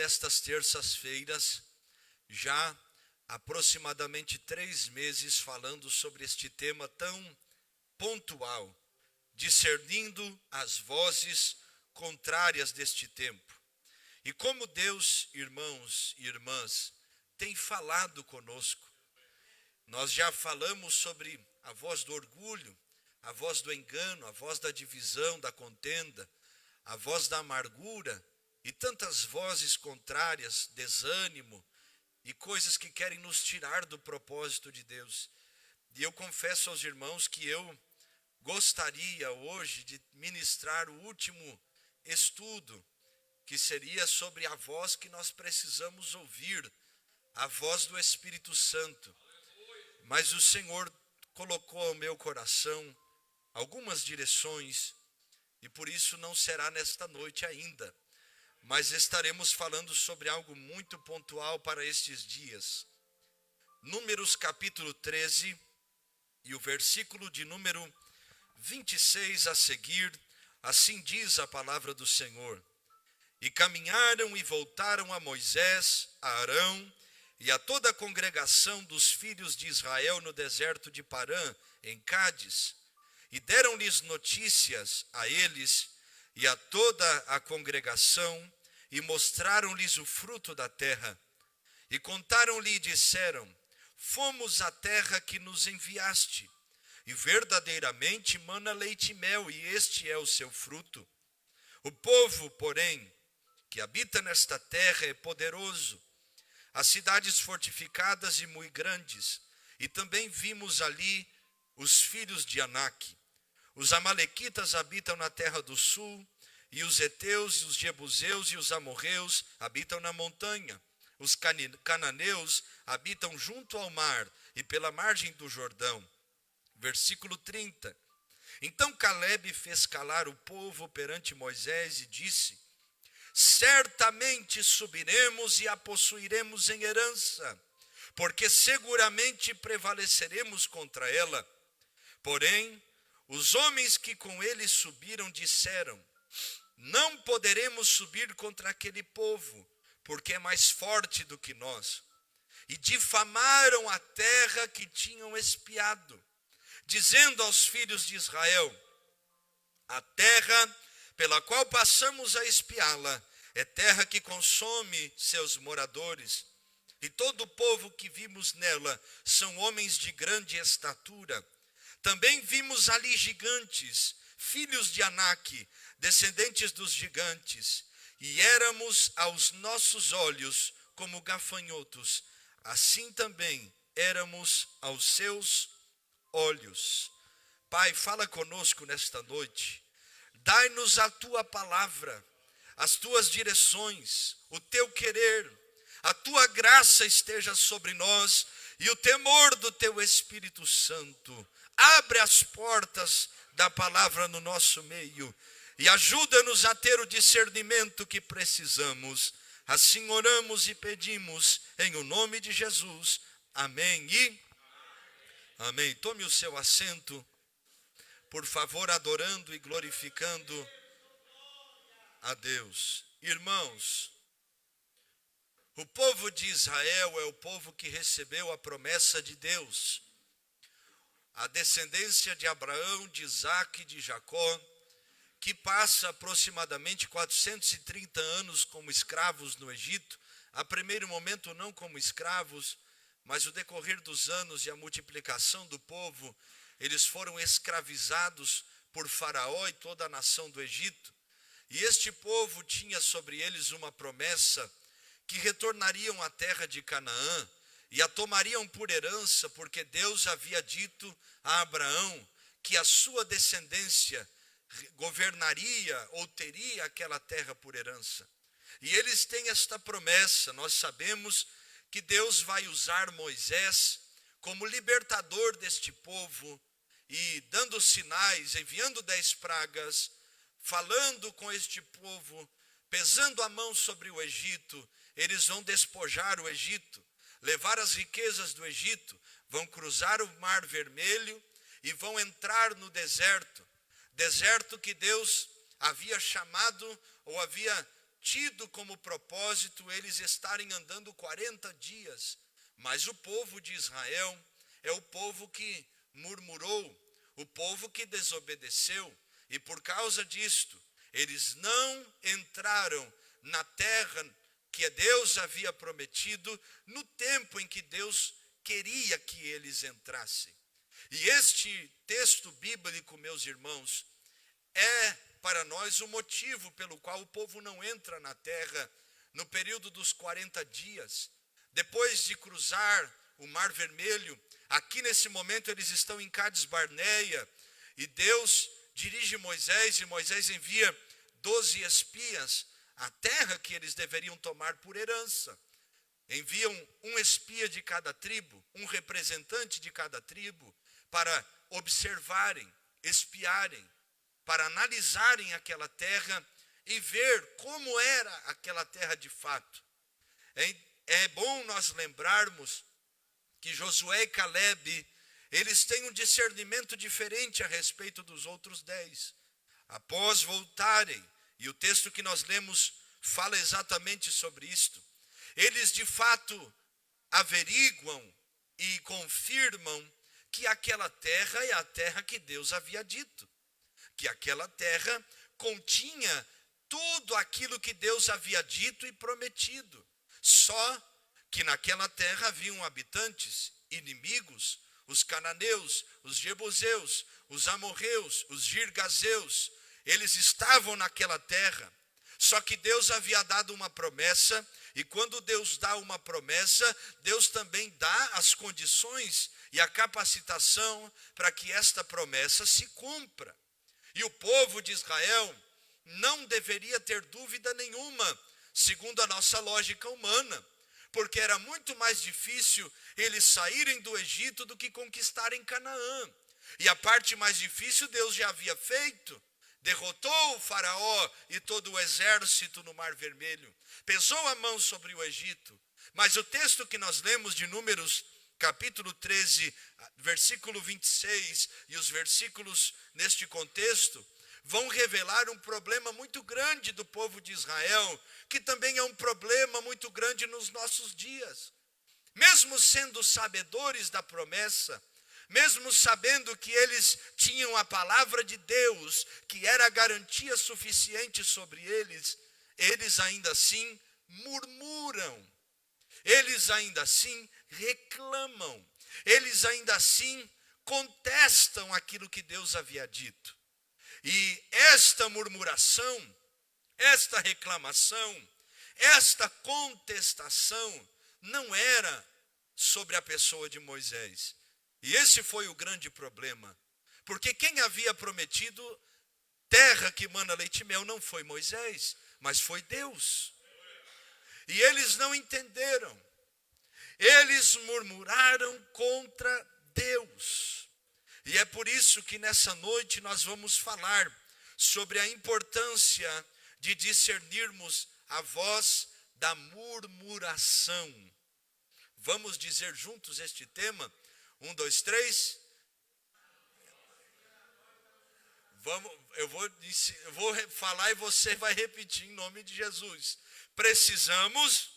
nestas terças-feiras, já aproximadamente 3 meses falando sobre este tema tão pontual, discernindo as vozes contrárias deste tempo. E como Deus, irmãos e irmãs, tem falado conosco. Nós já falamos sobre a voz do orgulho, a voz do engano, a voz da divisão, da contenda, a voz da amargura e tantas vozes contrárias, desânimo e coisas que querem nos tirar do propósito de Deus. E eu confesso aos irmãos que eu gostaria hoje de ministrar o último estudo, que seria sobre a voz que nós precisamos ouvir, a voz do Espírito Santo. Mas o Senhor colocou ao meu coração algumas direções, e por isso não será nesta noite ainda, mas estaremos falando sobre algo muito pontual para estes dias. Números capítulo 13, e o versículo de número 26 a seguir, assim diz a palavra do Senhor. E caminharam e voltaram a Moisés, a Arão e a toda a congregação dos filhos de Israel no deserto de Parã, em Cádiz, e deram-lhes notícias a eles e a toda a congregação, e mostraram-lhes o fruto da terra. E contaram-lhe e disseram: fomos à terra que nos enviaste, e verdadeiramente mana leite e mel, e este é o seu fruto. O povo, porém, que habita nesta terra é poderoso, as cidades fortificadas e muito grandes, e também vimos ali os filhos de Anak. Os amalequitas habitam na terra do sul, e os heteus, os jebuseus e os amorreus habitam na montanha. Os cananeus habitam junto ao mar e pela margem do Jordão. Versículo 30. Então Calebe fez calar o povo perante Moisés e disse: certamente subiremos e a possuiremos em herança, porque seguramente prevaleceremos contra ela. Porém, os homens que com ele subiram disseram: não poderemos subir contra aquele povo, porque é mais forte do que nós. E difamaram a terra que tinham espiado, dizendo aos filhos de Israel: a terra pela qual passamos a espiá-la é terra que consome seus moradores, e todo o povo que vimos nela são homens de grande estatura. Também vimos ali gigantes, filhos de Anak, descendentes dos gigantes, e éramos aos nossos olhos como gafanhotos, assim também éramos aos seus olhos. Pai, fala conosco nesta noite. Dai-nos a tua palavra, as tuas direções, o teu querer, a tua graça esteja sobre nós e o temor do teu Espírito Santo. Abre as portas da palavra no nosso meio e ajuda-nos a ter o discernimento que precisamos. Assim oramos e pedimos em o nome de Jesus. Amém e amém. Tome o seu assento, por favor, adorando e glorificando a Deus. Irmãos, o povo de Israel é o povo que recebeu a promessa de Deus. A descendência de Abraão, de Isaque e de Jacó, que passa aproximadamente 430 anos como escravos no Egito, a primeiro momento não como escravos, mas o decorrer dos anos e a multiplicação do povo, eles foram escravizados por Faraó e toda a nação do Egito. E este povo tinha sobre eles uma promessa que retornariam à terra de Canaã e a tomariam por herança, porque Deus havia dito a Abraão que a sua descendência governaria ou teria aquela terra por herança. E eles têm esta promessa. Nós sabemos que Deus vai usar Moisés como libertador deste povo e dando sinais, enviando 10 pragas, falando com este povo, pesando a mão sobre o Egito. Eles vão despojar o Egito, levar as riquezas do Egito, vão cruzar o Mar Vermelho e vão entrar no deserto. Deserto que Deus havia chamado ou havia tido como propósito eles estarem andando 40 dias. Mas o povo de Israel é o povo que murmurou, o povo que desobedeceu. E por causa disto, eles não entraram na terra que Deus havia prometido no tempo em que Deus queria que eles entrassem. E este texto bíblico, meus irmãos, é para nós o motivo pelo qual o povo não entra na terra no período dos 40 dias. Depois de cruzar o Mar Vermelho, aqui nesse momento eles estão em Cades Barneia, e Deus dirige Moisés, e Moisés envia 12 espias à terra que eles deveriam tomar por herança. Enviam um espia de cada tribo, um representante de cada tribo, para observarem, espiarem, para analisarem aquela terra e ver como era aquela terra de fato. É bom nós lembrarmos que Josué e Caleb, eles têm um discernimento diferente a respeito dos outros 10. Após voltarem, e o texto que nós lemos fala exatamente sobre isto, eles de fato averiguam e confirmam que aquela terra é a terra que Deus havia dito, que aquela terra continha tudo aquilo que Deus havia dito e prometido. Só que naquela terra haviam habitantes inimigos, os cananeus, os jebuseus, os amorreus, os girgazeus. Eles estavam naquela terra. Só que Deus havia dado uma promessa, e quando Deus dá uma promessa, Deus também dá as condições e a capacitação para que esta promessa se cumpra. E o povo de Israel não deveria ter dúvida nenhuma, segundo a nossa lógica humana, porque era muito mais difícil eles saírem do Egito do que conquistarem Canaã. E a parte mais difícil Deus já havia feito. Derrotou o faraó e todo o exército no Mar Vermelho. Pesou a mão sobre o Egito. Mas o texto que nós lemos de Números, capítulo 13, versículo 26, e os versículos neste contexto, vão revelar um problema muito grande do povo de Israel, que também é um problema muito grande nos nossos dias. Mesmo sendo sabedores da promessa, mesmo sabendo que eles tinham a palavra de Deus, que era a garantia suficiente sobre eles, eles ainda assim murmuram, eles ainda assim reclamam, eles ainda assim contestam aquilo que Deus havia dito. E esta murmuração, esta reclamação, esta contestação não era sobre a pessoa de Moisés. E esse foi o grande problema, porque quem havia prometido terra que mana leite e mel não foi Moisés, mas foi Deus. E eles não entenderam, eles murmuraram contra Deus. E é por isso que nessa noite nós vamos falar sobre a importância de discernirmos a voz da murmuração. Vamos dizer juntos este tema? 1, 2, 3. Eu vou falar e você vai repetir em nome de Jesus. Precisamos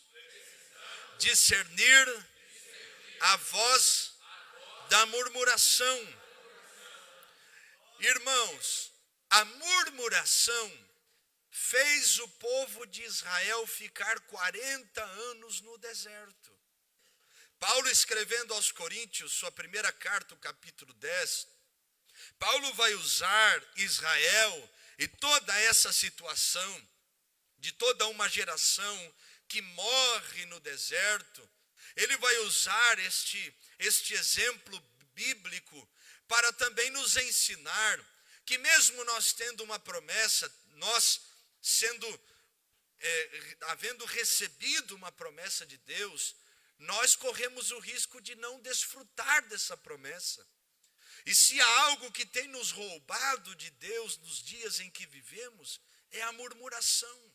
discernir a voz da murmuração. Irmãos, a murmuração fez o povo de Israel ficar 40 anos no deserto. Paulo, escrevendo aos Coríntios, sua primeira carta, o capítulo 10, Paulo vai usar Israel e toda essa situação de toda uma geração que morre no deserto. Ele vai usar este exemplo bíblico para também nos ensinar que mesmo nós tendo uma promessa, nós havendo recebido uma promessa de Deus, nós corremos o risco de não desfrutar dessa promessa. E se há algo que tem nos roubado de Deus nos dias em que vivemos, é a murmuração,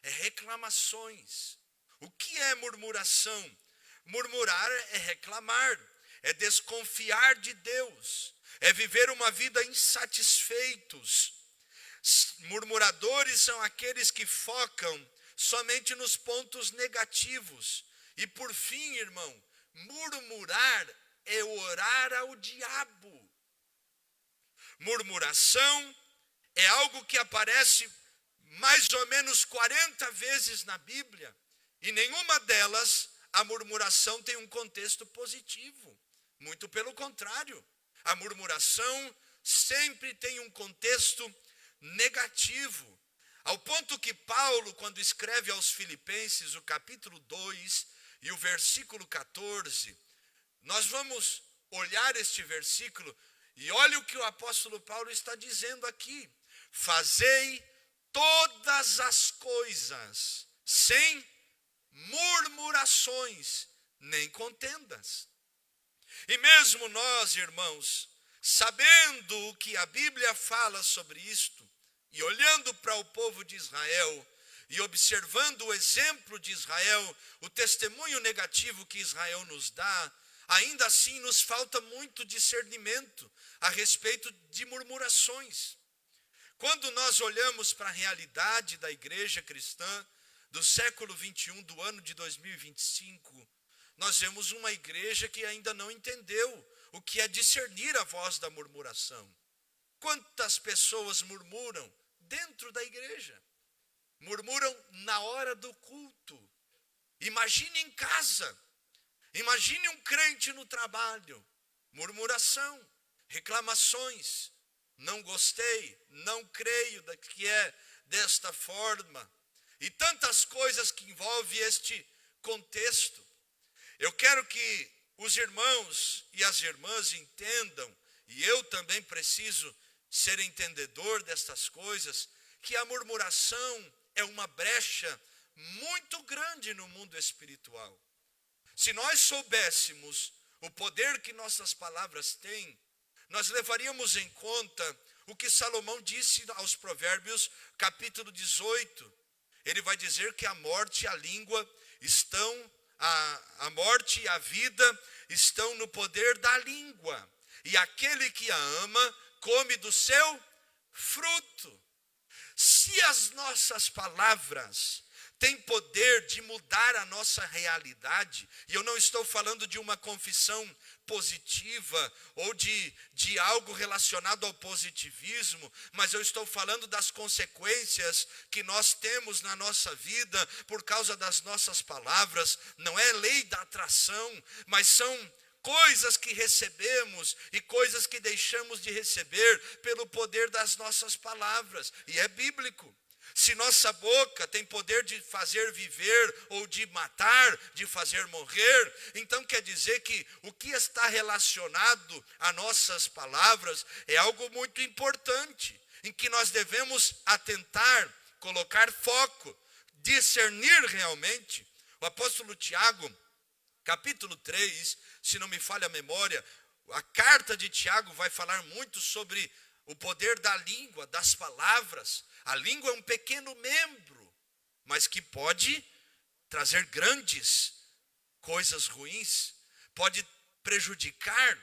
é reclamações. O que é murmuração? Murmurar é reclamar, é desconfiar de Deus, é viver uma vida insatisfeitos. Murmuradores são aqueles que focam somente nos pontos negativos. E por fim, irmão, murmurar é orar ao diabo. Murmuração é algo que aparece mais ou menos 40 vezes na Bíblia. E nenhuma delas, a murmuração tem um contexto positivo. Muito pelo contrário. A murmuração sempre tem um contexto negativo. Ao ponto que Paulo, quando escreve aos Filipenses, o capítulo 2 e o versículo 14, nós vamos olhar este versículo e olha o que o apóstolo Paulo está dizendo aqui. Fazei todas as coisas sem murmurações nem contendas. E mesmo nós, irmãos, sabendo o que a Bíblia fala sobre isto, e olhando para o povo de Israel, e observando o exemplo de Israel, o testemunho negativo que Israel nos dá, ainda assim nos falta muito discernimento a respeito de murmurações. Quando nós olhamos para a realidade da igreja cristã do século 21, do ano de 2025, nós vemos uma igreja que ainda não entendeu o que é discernir a voz da murmuração. Quantas pessoas murmuram dentro da igreja? Murmuram na hora do culto. Imagine em casa. Imagine um crente no trabalho. Murmuração, reclamações. Não gostei, não creio que é desta forma. E tantas coisas que envolvem este contexto. Eu quero que os irmãos e as irmãs entendam, e eu também preciso ser entendedor destas coisas, que a murmuração é uma brecha muito grande no mundo espiritual. Se nós soubéssemos o poder que nossas palavras têm, nós levaríamos em conta o que Salomão disse aos Provérbios, capítulo 18. Ele vai dizer que a morte e a língua estão, a morte e a vida estão no poder da língua. E aquele que a ama, come do seu fruto. Se as nossas palavras têm poder de mudar a nossa realidade, e eu não estou falando de uma confissão positiva ou de algo relacionado ao positivismo, mas eu estou falando das consequências que nós temos na nossa vida por causa das nossas palavras. Não é lei da atração, mas são coisas que recebemos e coisas que deixamos de receber pelo poder das nossas palavras. E é bíblico. Se nossa boca tem poder de fazer viver ou de matar, de fazer morrer, então quer dizer que o que está relacionado a nossas palavras é algo muito importante, em que nós devemos atentar, colocar foco, discernir realmente. O apóstolo Tiago, capítulo 3, se não me falha a memória, a carta de Tiago vai falar muito sobre o poder da língua, das palavras. A língua é um pequeno membro, mas que pode trazer grandes coisas ruins, pode prejudicar,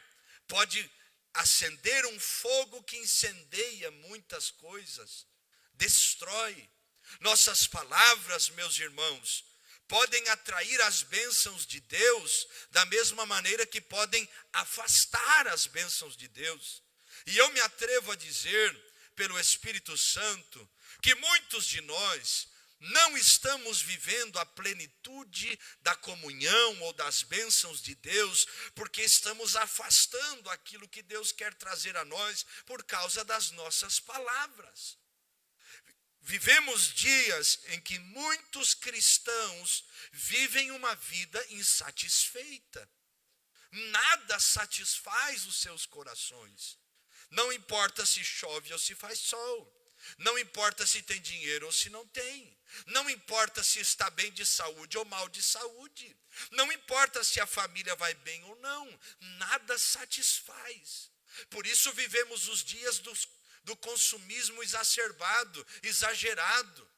pode acender um fogo que incendeia muitas coisas, destrói. Nossas palavras, meus irmãos, podem atrair as bênçãos de Deus, da mesma maneira que podem afastar as bênçãos de Deus. E eu me atrevo a dizer, pelo Espírito Santo, que muitos de nós não estamos vivendo a plenitude da comunhão ou das bênçãos de Deus, porque estamos afastando aquilo que Deus quer trazer a nós por causa das nossas palavras. Vivemos dias em que muitos cristãos vivem uma vida insatisfeita. Nada satisfaz os seus corações. Não importa se chove ou se faz sol. Não importa se tem dinheiro ou se não tem. Não importa se está bem de saúde ou mal de saúde. Não importa se a família vai bem ou não. Nada satisfaz. Por isso vivemos os dias do consumismo exacerbado, exagerado.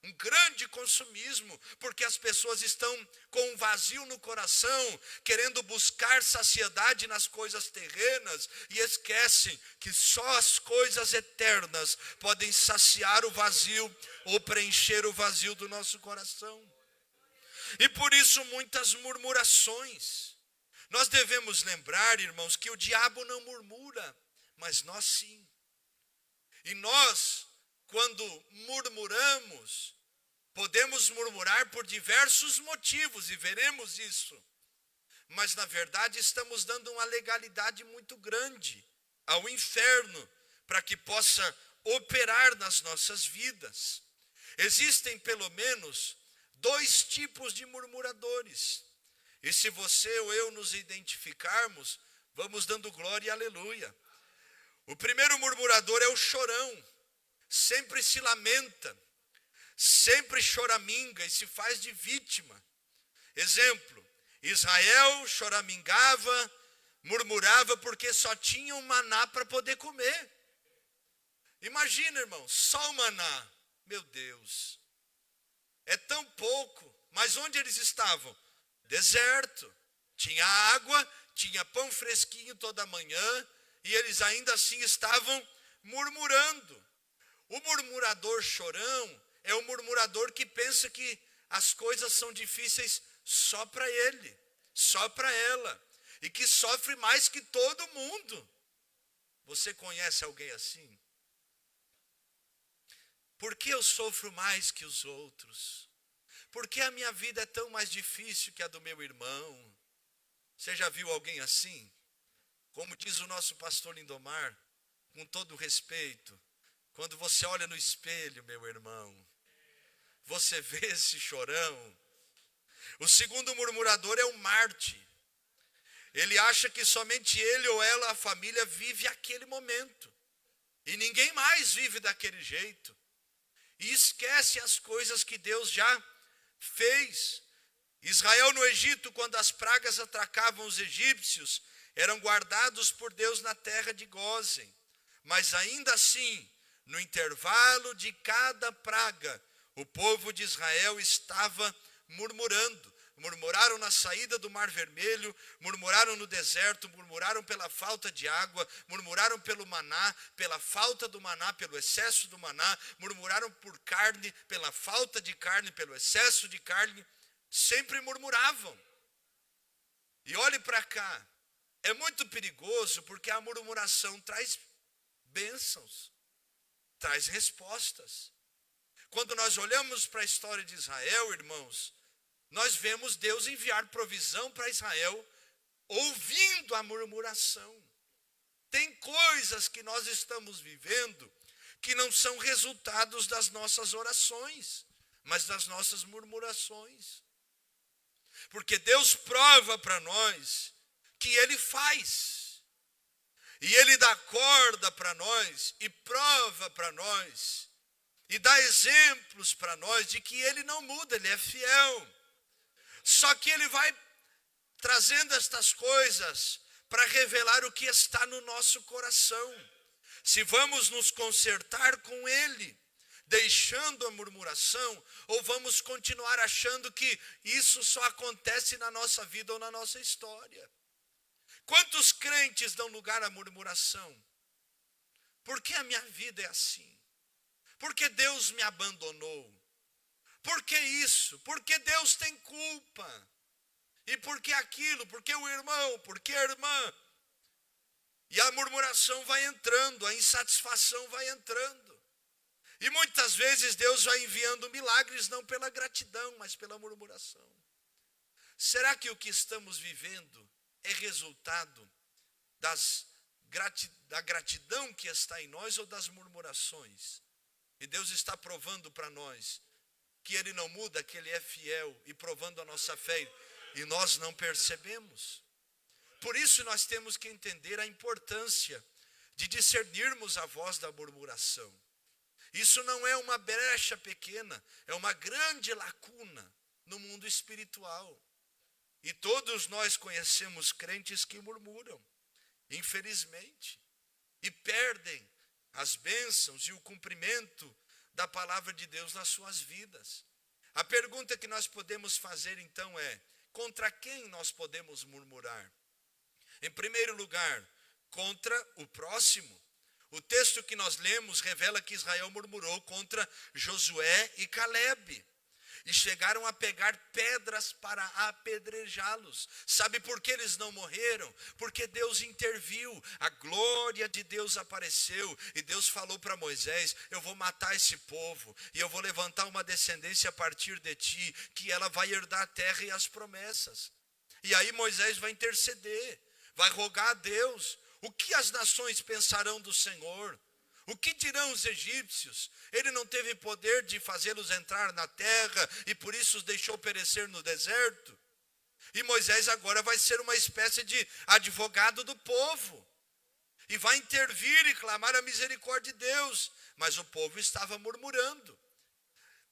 Um grande consumismo, porque as pessoas estão com um vazio no coração, querendo buscar saciedade nas coisas terrenas e esquecem que só as coisas eternas podem saciar o vazio ou preencher o vazio do nosso coração. E por isso muitas murmurações. Nós devemos lembrar, irmãos, que o diabo não murmura, mas nós sim. E nós, quando murmuramos, podemos murmurar por diversos motivos, e veremos isso. Mas, na verdade, estamos dando uma legalidade muito grande ao inferno, para que possa operar nas nossas vidas. Existem, pelo menos, 2 tipos de murmuradores. E se você ou eu nos identificarmos, vamos dando glória e aleluia. O primeiro murmurador é o chorão. Sempre se lamenta, sempre choraminga e se faz de vítima. Exemplo, Israel choramingava, murmurava porque só tinha um maná para poder comer. Imagina, irmão, só o maná. Meu Deus, é tão pouco. Mas onde eles estavam? Deserto. Tinha água, tinha pão fresquinho toda manhã, e eles ainda assim estavam murmurando. O murmurador chorão é o murmurador que pensa que as coisas são difíceis só para ele, só para ela, e que sofre mais que todo mundo. Você conhece alguém assim? Por que eu sofro mais que os outros? Por que a minha vida é tão mais difícil que a do meu irmão? Você já viu alguém assim? Como diz o nosso pastor Lindomar, com todo respeito, quando você olha no espelho, meu irmão, você vê esse chorão. O segundo murmurador é o Marte. Ele acha que somente ele ou ela, a família, vive aquele momento. E ninguém mais vive daquele jeito. E esquece as coisas que Deus já fez. Israel no Egito, quando as pragas atracavam os egípcios, eram guardados por Deus na terra de Gósen. Mas ainda assim, no intervalo de cada praga, o povo de Israel estava murmurando. Murmuraram na saída do Mar Vermelho, murmuraram no deserto, murmuraram pela falta de água, murmuraram pelo maná, pela falta do maná, pelo excesso do maná, murmuraram por carne, pela falta de carne, pelo excesso de carne, sempre murmuravam. E olhe para cá, é muito perigoso porque a murmuração traz bênçãos, traz respostas. Quando nós olhamos para a história de Israel, irmãos, nós vemos Deus enviar provisão para Israel, ouvindo a murmuração. Tem coisas que nós estamos vivendo que não são resultados das nossas orações, mas das nossas murmurações. Porque Deus prova para nós que Ele faz. E Ele dá corda para nós e prova para nós. E dá exemplos para nós de que Ele não muda, Ele é fiel. Só que Ele vai trazendo estas coisas para revelar o que está no nosso coração. Se vamos nos consertar com Ele, deixando a murmuração, ou vamos continuar achando que isso só acontece na nossa vida ou na nossa história. Quantos crentes dão lugar à murmuração? Por que a minha vida é assim? Por que Deus me abandonou? Por que isso? Por que Deus tem culpa? E por que aquilo? Por que o irmão? Por que a irmã? E a murmuração vai entrando, a insatisfação vai entrando. E muitas vezes Deus vai enviando milagres não pela gratidão, mas pela murmuração. Será que o que estamos vivendo é resultado da gratidão que está em nós ou das murmurações? E Deus está provando para nós que Ele não muda, que Ele é fiel e provando a nossa fé, e nós não percebemos. Por isso nós temos que entender a importância de discernirmos a voz da murmuração. Isso não é uma brecha pequena, é uma grande lacuna no mundo espiritual. E todos nós conhecemos crentes que murmuram, infelizmente, e perdem as bênçãos e o cumprimento da palavra de Deus nas suas vidas. A pergunta que nós podemos fazer então é: contra quem nós podemos murmurar? Em primeiro lugar, contra o próximo. O texto que nós lemos revela que Israel murmurou contra Josué e Calebe. E chegaram a pegar pedras para apedrejá-los. Sabe por que eles não morreram? Porque Deus interviu, a glória de Deus apareceu. E Deus falou para Moisés: eu vou matar esse povo, e eu vou levantar uma descendência a partir de ti, que ela vai herdar a terra e as promessas. E aí Moisés vai interceder, vai rogar a Deus. O que as nações pensarão do Senhor? O que dirão os egípcios? Ele não teve poder de fazê-los entrar na terra e por isso os deixou perecer no deserto? E Moisés agora vai ser uma espécie de advogado do povo. E vai intervir e clamar a misericórdia de Deus. Mas o povo estava murmurando.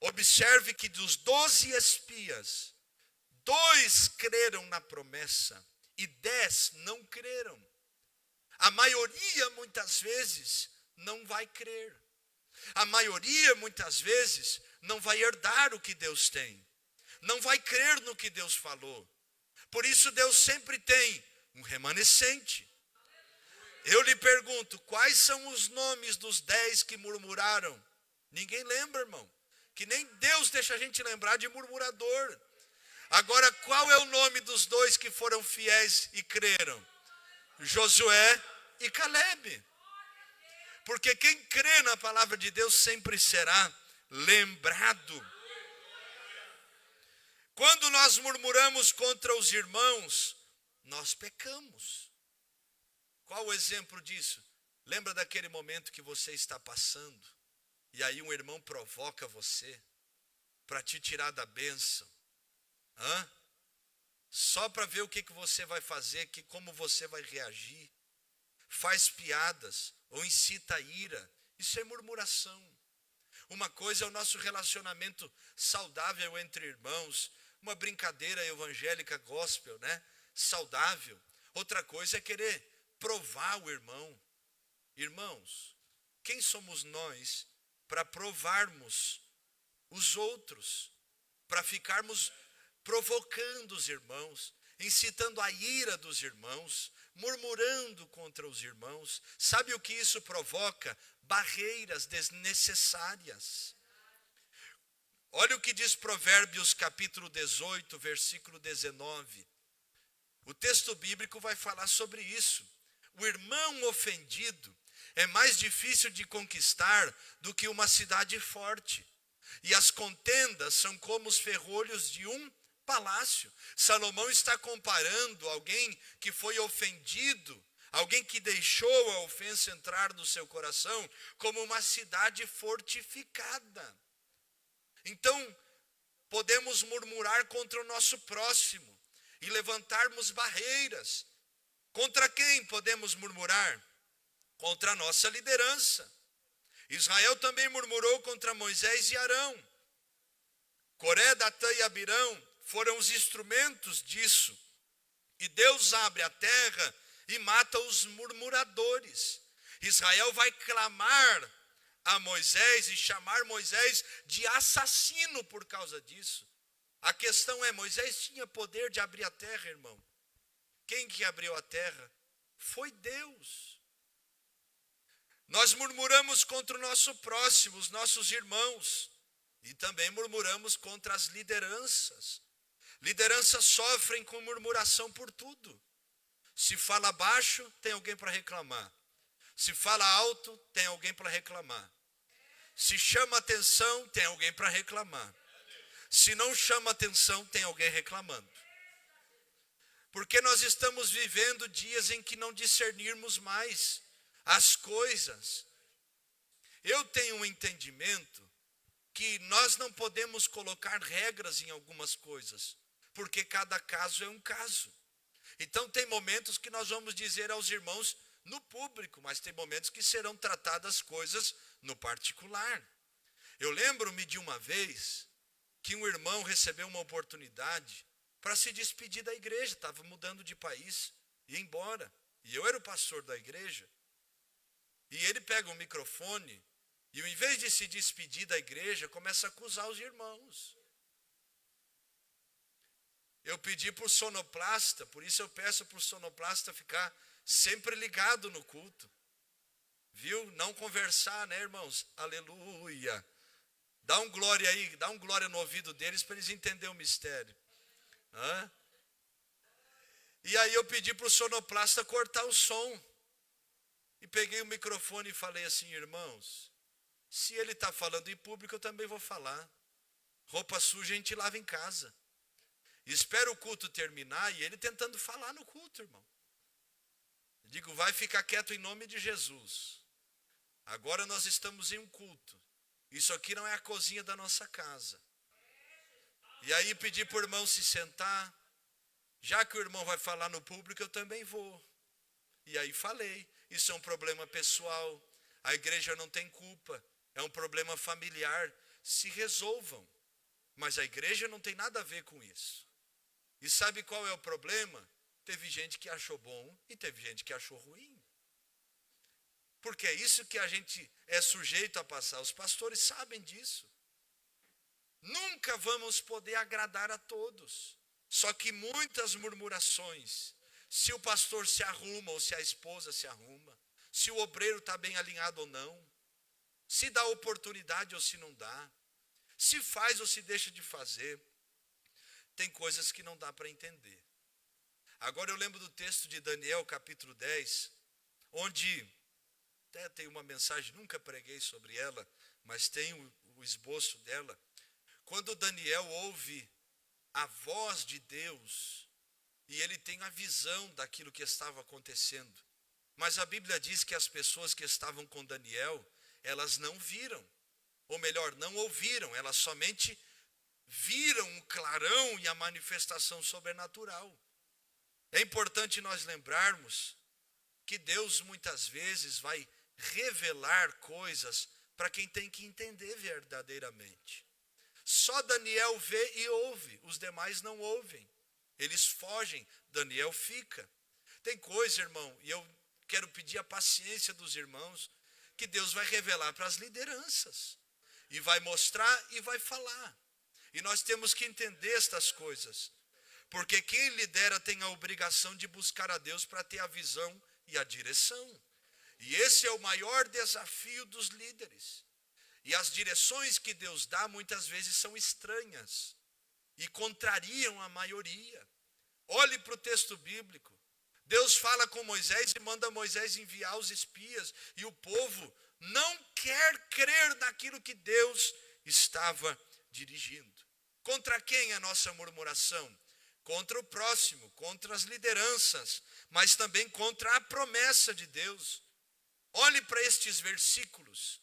Observe que dos 12 espias, 2 creram na promessa e 10 não creram. A maioria, muitas vezes, não vai crer. A maioria, muitas vezes, não vai herdar o que Deus tem. Não vai crer no que Deus falou. Por isso, Deus sempre tem um remanescente. Eu lhe pergunto, quais são os nomes dos 10 que murmuraram? Ninguém lembra, irmão. Que nem Deus deixa a gente lembrar de murmurador. Agora, qual é o nome dos 2 que foram fiéis e creram? Josué e Calebe. Porque quem crê na palavra de Deus sempre será lembrado. Quando nós murmuramos contra os irmãos, nós pecamos. Qual o exemplo disso? Lembra daquele momento que você está passando, e aí um irmão provoca você para te tirar da bênção? Só para ver o que você vai fazer, como você vai reagir. Faz piadas ou incita a ira. Isso é murmuração. Uma coisa é o nosso relacionamento saudável entre irmãos, uma brincadeira evangélica gospel, né? Saudável. Outra coisa é querer provar o irmão. Irmãos, quem somos nós para provarmos os outros? Para ficarmos provocando os irmãos, incitando a ira dos irmãos, murmurando contra os irmãos. Sabe o que isso provoca? Barreiras desnecessárias. Olha o que diz Provérbios capítulo 18, versículo 19. O texto bíblico vai falar sobre isso. O irmão ofendido é mais difícil de conquistar do que uma cidade forte. E as contendas são como os ferrolhos de um palácio. Salomão está comparando alguém que foi ofendido, alguém que deixou a ofensa entrar no seu coração, como uma cidade fortificada. Então, podemos murmurar contra o nosso próximo e levantarmos barreiras. Contra quem podemos murmurar? Contra a nossa liderança. Israel também murmurou contra Moisés e Arão. Coré, Datã e Abirão foram os instrumentos disso. E Deus abre a terra e mata os murmuradores. Israel vai clamar a Moisés e chamar Moisés de assassino por causa disso. A questão é, Moisés tinha poder de abrir a terra, irmão. Quem que abriu a terra? Foi Deus. Nós murmuramos contra o nosso próximo, os nossos irmãos. E também murmuramos contra as lideranças. Lideranças sofrem com murmuração por tudo. Se fala baixo, tem alguém para reclamar. Se fala alto, tem alguém para reclamar. Se chama atenção, tem alguém para reclamar. Se não chama atenção, tem alguém reclamando. Porque nós estamos vivendo dias em que não discernirmos mais as coisas. Eu tenho um entendimento que nós não podemos colocar regras em algumas coisas, porque cada caso é um caso. Então tem momentos que nós vamos dizer aos irmãos no público, mas tem momentos que serão tratadas coisas no particular. Eu lembro-me de uma vez que um irmão recebeu uma oportunidade para se despedir da igreja, estava mudando de país, ia embora. E eu era o pastor da igreja. E ele pega um microfone E em vez de se despedir da igreja, começa a acusar os irmãos. Eu pedi para o sonoplasta, por isso eu peço para o sonoplasta ficar sempre ligado no culto. Viu? Não conversar, né, irmãos? Aleluia. Dá um glória aí, dá um glória no ouvido deles para eles entenderem o mistério. Hã? E aí eu pedi para o sonoplasta cortar o som. E peguei o microfone e falei assim, irmãos, se ele está falando em público, eu também vou falar. Roupa suja a gente lava em casa. Espera o culto terminar e ele tentando falar no culto, irmão. Eu digo, vai ficar quieto em nome de Jesus. Agora nós estamos em um culto. Isso aqui não é a cozinha da nossa casa. E aí pedi para o irmão se sentar. Já que o irmão vai falar no público, eu também vou. E aí falei, isso é um problema pessoal. A igreja não tem culpa. É um problema familiar. Se resolvam. Mas a igreja não tem nada a ver com isso. E sabe qual é o problema? Teve gente que achou bom e teve gente que achou ruim. Porque é isso que a gente é sujeito a passar. Os pastores sabem disso. Nunca vamos poder agradar a todos. Só que muitas murmurações. Se o pastor se arruma ou se a esposa se arruma. Se o obreiro está bem alinhado ou não. Se dá oportunidade ou se não dá. Se faz ou se deixa de fazer. Tem coisas que não dá para entender. Agora eu lembro do texto de Daniel, capítulo 10, onde até tem uma mensagem, nunca preguei sobre ela, mas tem o esboço dela. Quando Daniel ouve a voz de Deus, e ele tem a visão daquilo que estava acontecendo. Mas a Bíblia diz que as pessoas que estavam com Daniel, elas não viram, ou melhor, não ouviram, elas somente viram um clarão e a manifestação sobrenatural. É importante nós lembrarmos que Deus muitas vezes vai revelar coisas para quem tem que entender verdadeiramente. Só Daniel vê e ouve, os demais não ouvem. Eles fogem, Daniel fica. Tem coisa, irmão, e eu quero pedir a paciência dos irmãos, que Deus vai revelar para as lideranças. E vai mostrar e vai falar. E nós temos que entender estas coisas. Porque quem lidera tem a obrigação de buscar a Deus para ter a visão e a direção. E esse é o maior desafio dos líderes. E as direções que Deus dá muitas vezes são estranhas. E contrariam a maioria. Olhe para o texto bíblico. Deus fala com Moisés e manda Moisés enviar os espias. E o povo não quer crer naquilo que Deus estava dirigindo. Contra quem a nossa murmuração? Contra o próximo, contra as lideranças, mas também contra a promessa de Deus. Olhe para estes versículos.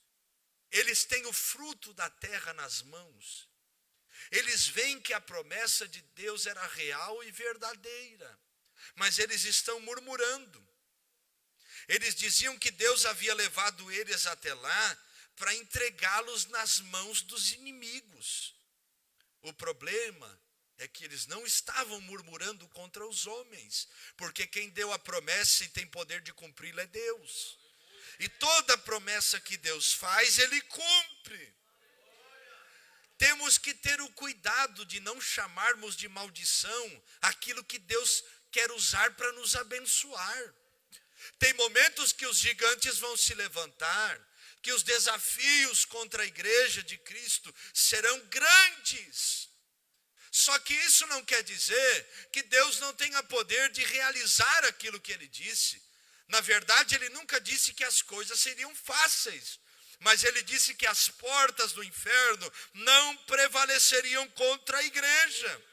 Eles têm o fruto da terra nas mãos. Eles veem que a promessa de Deus era real e verdadeira, mas eles estão murmurando. Eles diziam que Deus havia levado eles até lá para entregá-los nas mãos dos inimigos. O problema é que eles não estavam murmurando contra os homens, porque quem deu a promessa e tem poder de cumpri-la é Deus. E toda promessa que Deus faz, Ele cumpre. Temos que ter o cuidado de não chamarmos de maldição aquilo que Deus quer usar para nos abençoar. Tem momentos que os gigantes vão se levantar, que os desafios contra a igreja de Cristo serão grandes. Só que isso não quer dizer que Deus não tenha poder de realizar aquilo que Ele disse. Na verdade, Ele nunca disse que as coisas seriam fáceis, mas Ele disse que as portas do inferno não prevaleceriam contra a igreja.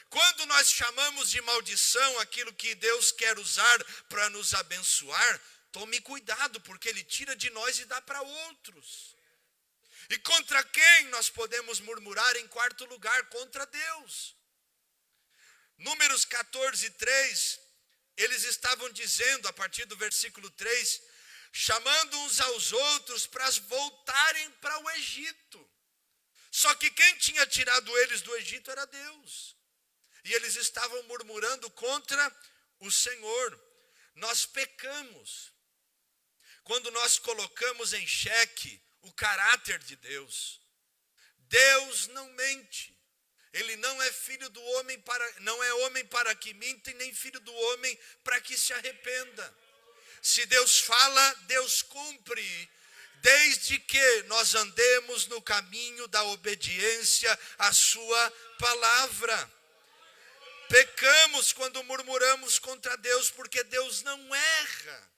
Quando nós chamamos de maldição aquilo que Deus quer usar para nos abençoar, tome cuidado, porque Ele tira de nós e dá para outros. E contra quem nós podemos murmurar em quarto lugar? Contra Deus. Números 14, 3, eles estavam dizendo, a partir do versículo 3, chamando uns aos outros para voltarem para o Egito. Só que quem tinha tirado eles do Egito era Deus. E eles estavam murmurando contra o Senhor. Nós pecamos quando nós colocamos em xeque o caráter de Deus. Deus não mente. Ele não é filho do homem não é homem para que minta e nem filho do homem para que se arrependa. Se Deus fala, Deus cumpre, desde que nós andemos no caminho da obediência à sua palavra. Pecamos quando murmuramos contra Deus, porque Deus não erra.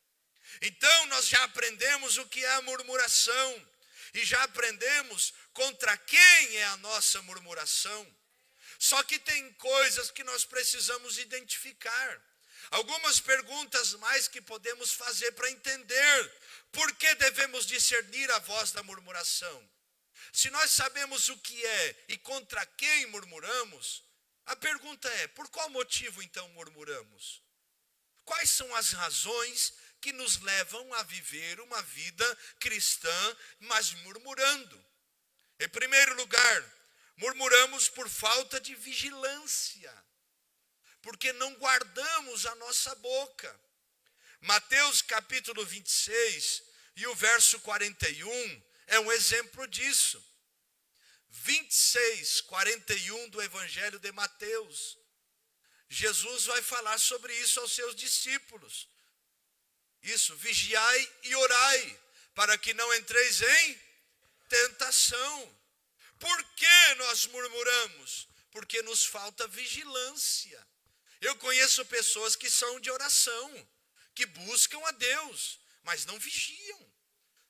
Então nós já aprendemos o que é a murmuração e já aprendemos contra quem é a nossa murmuração. Só que tem coisas que nós precisamos identificar. Algumas perguntas mais que podemos fazer para entender por que devemos discernir a voz da murmuração. Se nós sabemos o que é e contra quem murmuramos, a pergunta é: por qual motivo então murmuramos? Quais são as razões que nos levam a viver uma vida cristã, mas murmurando? Em primeiro lugar, murmuramos por falta de vigilância, porque não guardamos a nossa boca. Mateus capítulo 26 e o verso 41 é um exemplo disso. 26, 41 do Evangelho de Mateus. Jesus vai falar sobre isso aos seus discípulos. Isso, vigiai e orai, para que não entreis em tentação. Por que nós murmuramos? Porque nos falta vigilância. Eu conheço pessoas que são de oração, que buscam a Deus, mas não vigiam.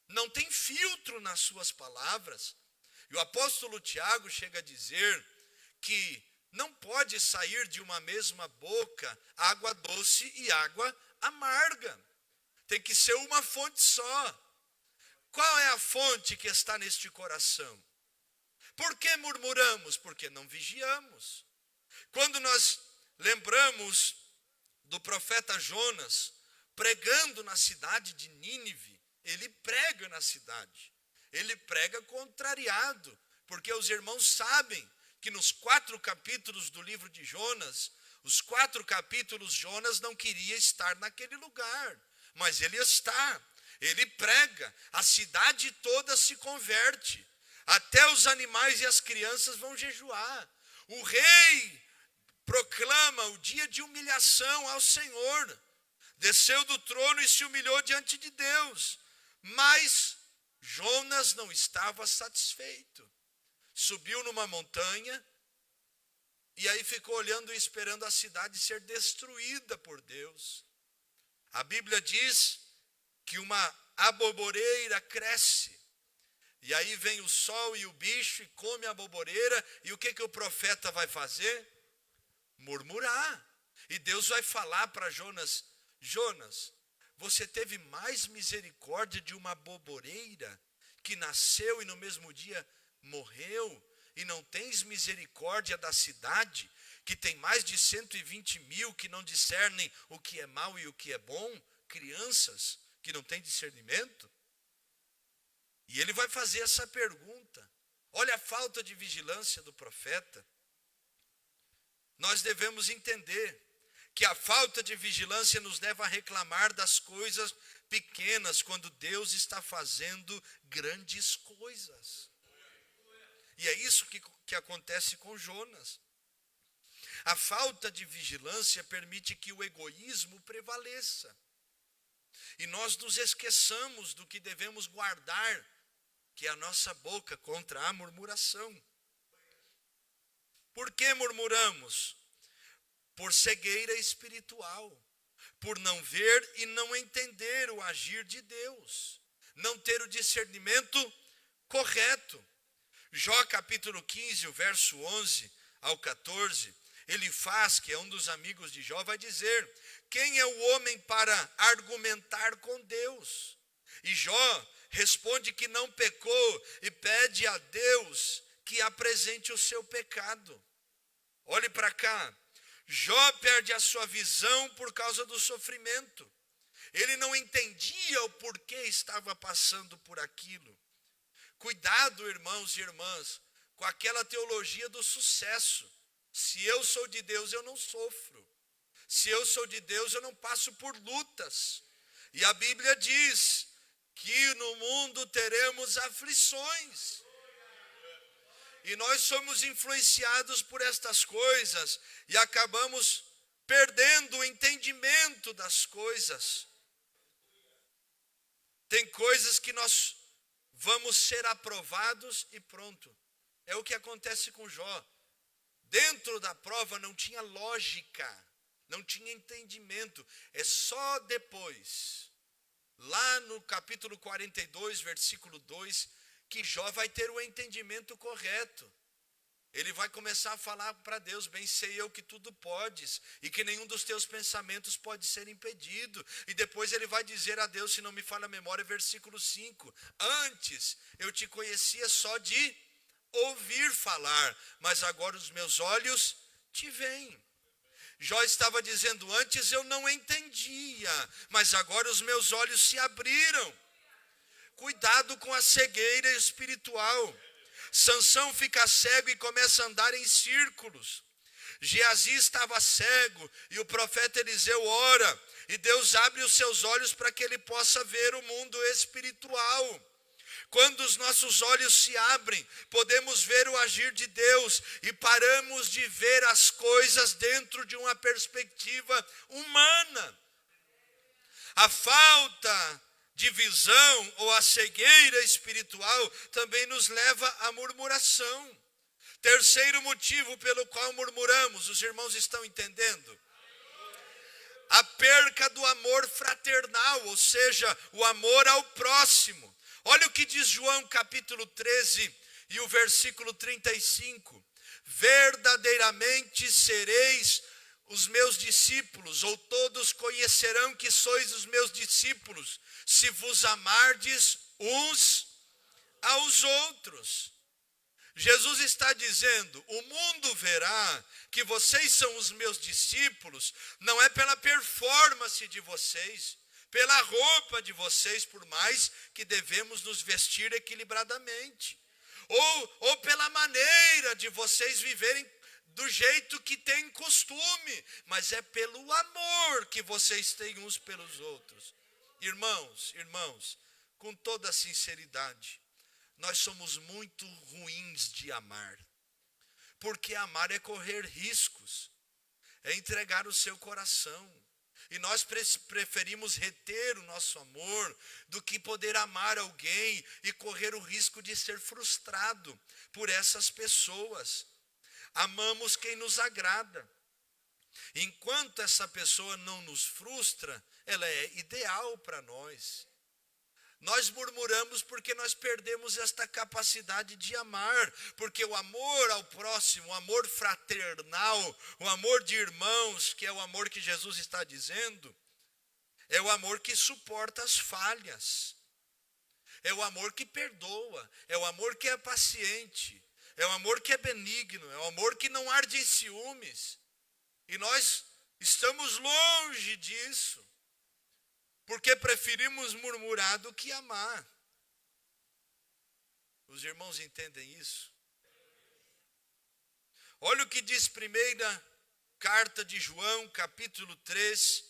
Não tem filtro nas suas palavras. E o apóstolo Tiago chega a dizer que não pode sair de uma mesma boca água doce e água amarga. Tem que ser uma fonte só. Qual é a fonte que está neste coração? Por que murmuramos? Porque não vigiamos. Quando nós lembramos do profeta Jonas pregando na cidade de Nínive, ele prega na cidade. Ele prega contrariado, porque os irmãos sabem que nos 4 capítulos do livro de Jonas, os 4 capítulos Jonas não queria estar naquele lugar, mas ele está. Ele prega, a cidade toda se converte. Até os animais e as crianças vão jejuar. O rei proclama o dia de humilhação ao Senhor. Desceu do trono e se humilhou diante de Deus. Mas Jonas não estava satisfeito. Subiu numa montanha e aí ficou olhando e esperando a cidade ser destruída por Deus. A Bíblia diz que uma aboboreira cresce. E aí vem o sol e o bicho e come a aboboreira. E o que o profeta vai fazer? Murmurar. E Deus vai falar para Jonas: Jonas, você teve mais misericórdia de uma aboboreira que nasceu e no mesmo dia morreu, e não tens misericórdia da cidade, que tem mais de 120 mil que não discernem o que é mal e o que é bom, crianças que não têm discernimento? E ele vai fazer essa pergunta. Olha a falta de vigilância do profeta. Nós devemos entender que a falta de vigilância nos leva a reclamar das coisas pequenas, quando Deus está fazendo grandes coisas. E é isso que acontece com Jonas. A falta de vigilância permite que o egoísmo prevaleça. E nós nos esqueçamos do que devemos guardar, que é a nossa boca, contra a murmuração. Por que murmuramos? Por cegueira espiritual, por não ver e não entender o agir de Deus, não ter o discernimento correto. Jó capítulo 15, o verso 11 ao 14, Elifaz, que é um dos amigos de Jó, vai dizer: quem é o homem para argumentar com Deus? E Jó responde que não pecou e pede a Deus que apresente o seu pecado. Olhe para cá. Jó perde a sua visão por causa do sofrimento. Ele não entendia o porquê estava passando por aquilo. Cuidado, irmãos e irmãs, com aquela teologia do sucesso. Se eu sou de Deus, eu não sofro. Se eu sou de Deus, eu não passo por lutas. E a Bíblia diz que no mundo teremos aflições. E nós somos influenciados por estas coisas e acabamos perdendo o entendimento das coisas. Tem coisas que nós vamos ser aprovados e pronto. É o que acontece com Jó. Dentro da prova não tinha lógica, não tinha entendimento. É só depois, lá no capítulo 42, versículo 2, que Jó vai ter o entendimento correto. Ele vai começar a falar para Deus: bem sei eu que tudo podes, e que nenhum dos teus pensamentos pode ser impedido. E depois ele vai dizer a Deus, se não me falha a memória, versículo 5, antes eu te conhecia só de ouvir falar, mas agora os meus olhos te veem. Jó estava dizendo: antes eu não entendia, mas agora os meus olhos se abriram. Cuidado com a cegueira espiritual. Sansão fica cego e começa a andar em círculos. Geazi estava cego e o profeta Eliseu ora, e Deus abre os seus olhos para que ele possa ver o mundo espiritual. Quando os nossos olhos se abrem, podemos ver o agir de Deus e paramos de ver as coisas dentro de uma perspectiva humana. A falta de visão ou a cegueira espiritual também nos leva à murmuração. Terceiro motivo pelo qual murmuramos, os irmãos estão entendendo? A perca do amor fraternal, ou seja, o amor ao próximo. Olha o que diz João capítulo 13 e o versículo 35. Verdadeiramente sereis os meus discípulos, ou todos conhecerão que sois os meus discípulos, se vos amardes uns aos outros. Jesus está dizendo: o mundo verá que vocês são os meus discípulos, não é pela performance de vocês, pela roupa de vocês, por mais que devemos nos vestir equilibradamente, ou pela maneira de vocês viverem do jeito que tem costume, mas é pelo amor que vocês têm uns pelos outros. Irmãos, com toda a sinceridade, nós somos muito ruins de amar, porque amar é correr riscos, é entregar o seu coração. E nós preferimos reter o nosso amor do que poder amar alguém e correr o risco de ser frustrado por essas pessoas. Amamos quem nos agrada. Enquanto essa pessoa não nos frustra, ela é ideal para nós. Nós murmuramos porque nós perdemos esta capacidade de amar, porque o amor ao próximo, o amor fraternal, o amor de irmãos, que é o amor que Jesus está dizendo, é o amor que suporta as falhas, é o amor que perdoa, é o amor que é paciente, é o amor que é benigno, é o amor que não arde em ciúmes. E nós estamos longe disso, porque preferimos murmurar do que amar. Os irmãos entendem isso? Olha o que diz primeira carta de João, capítulo 3,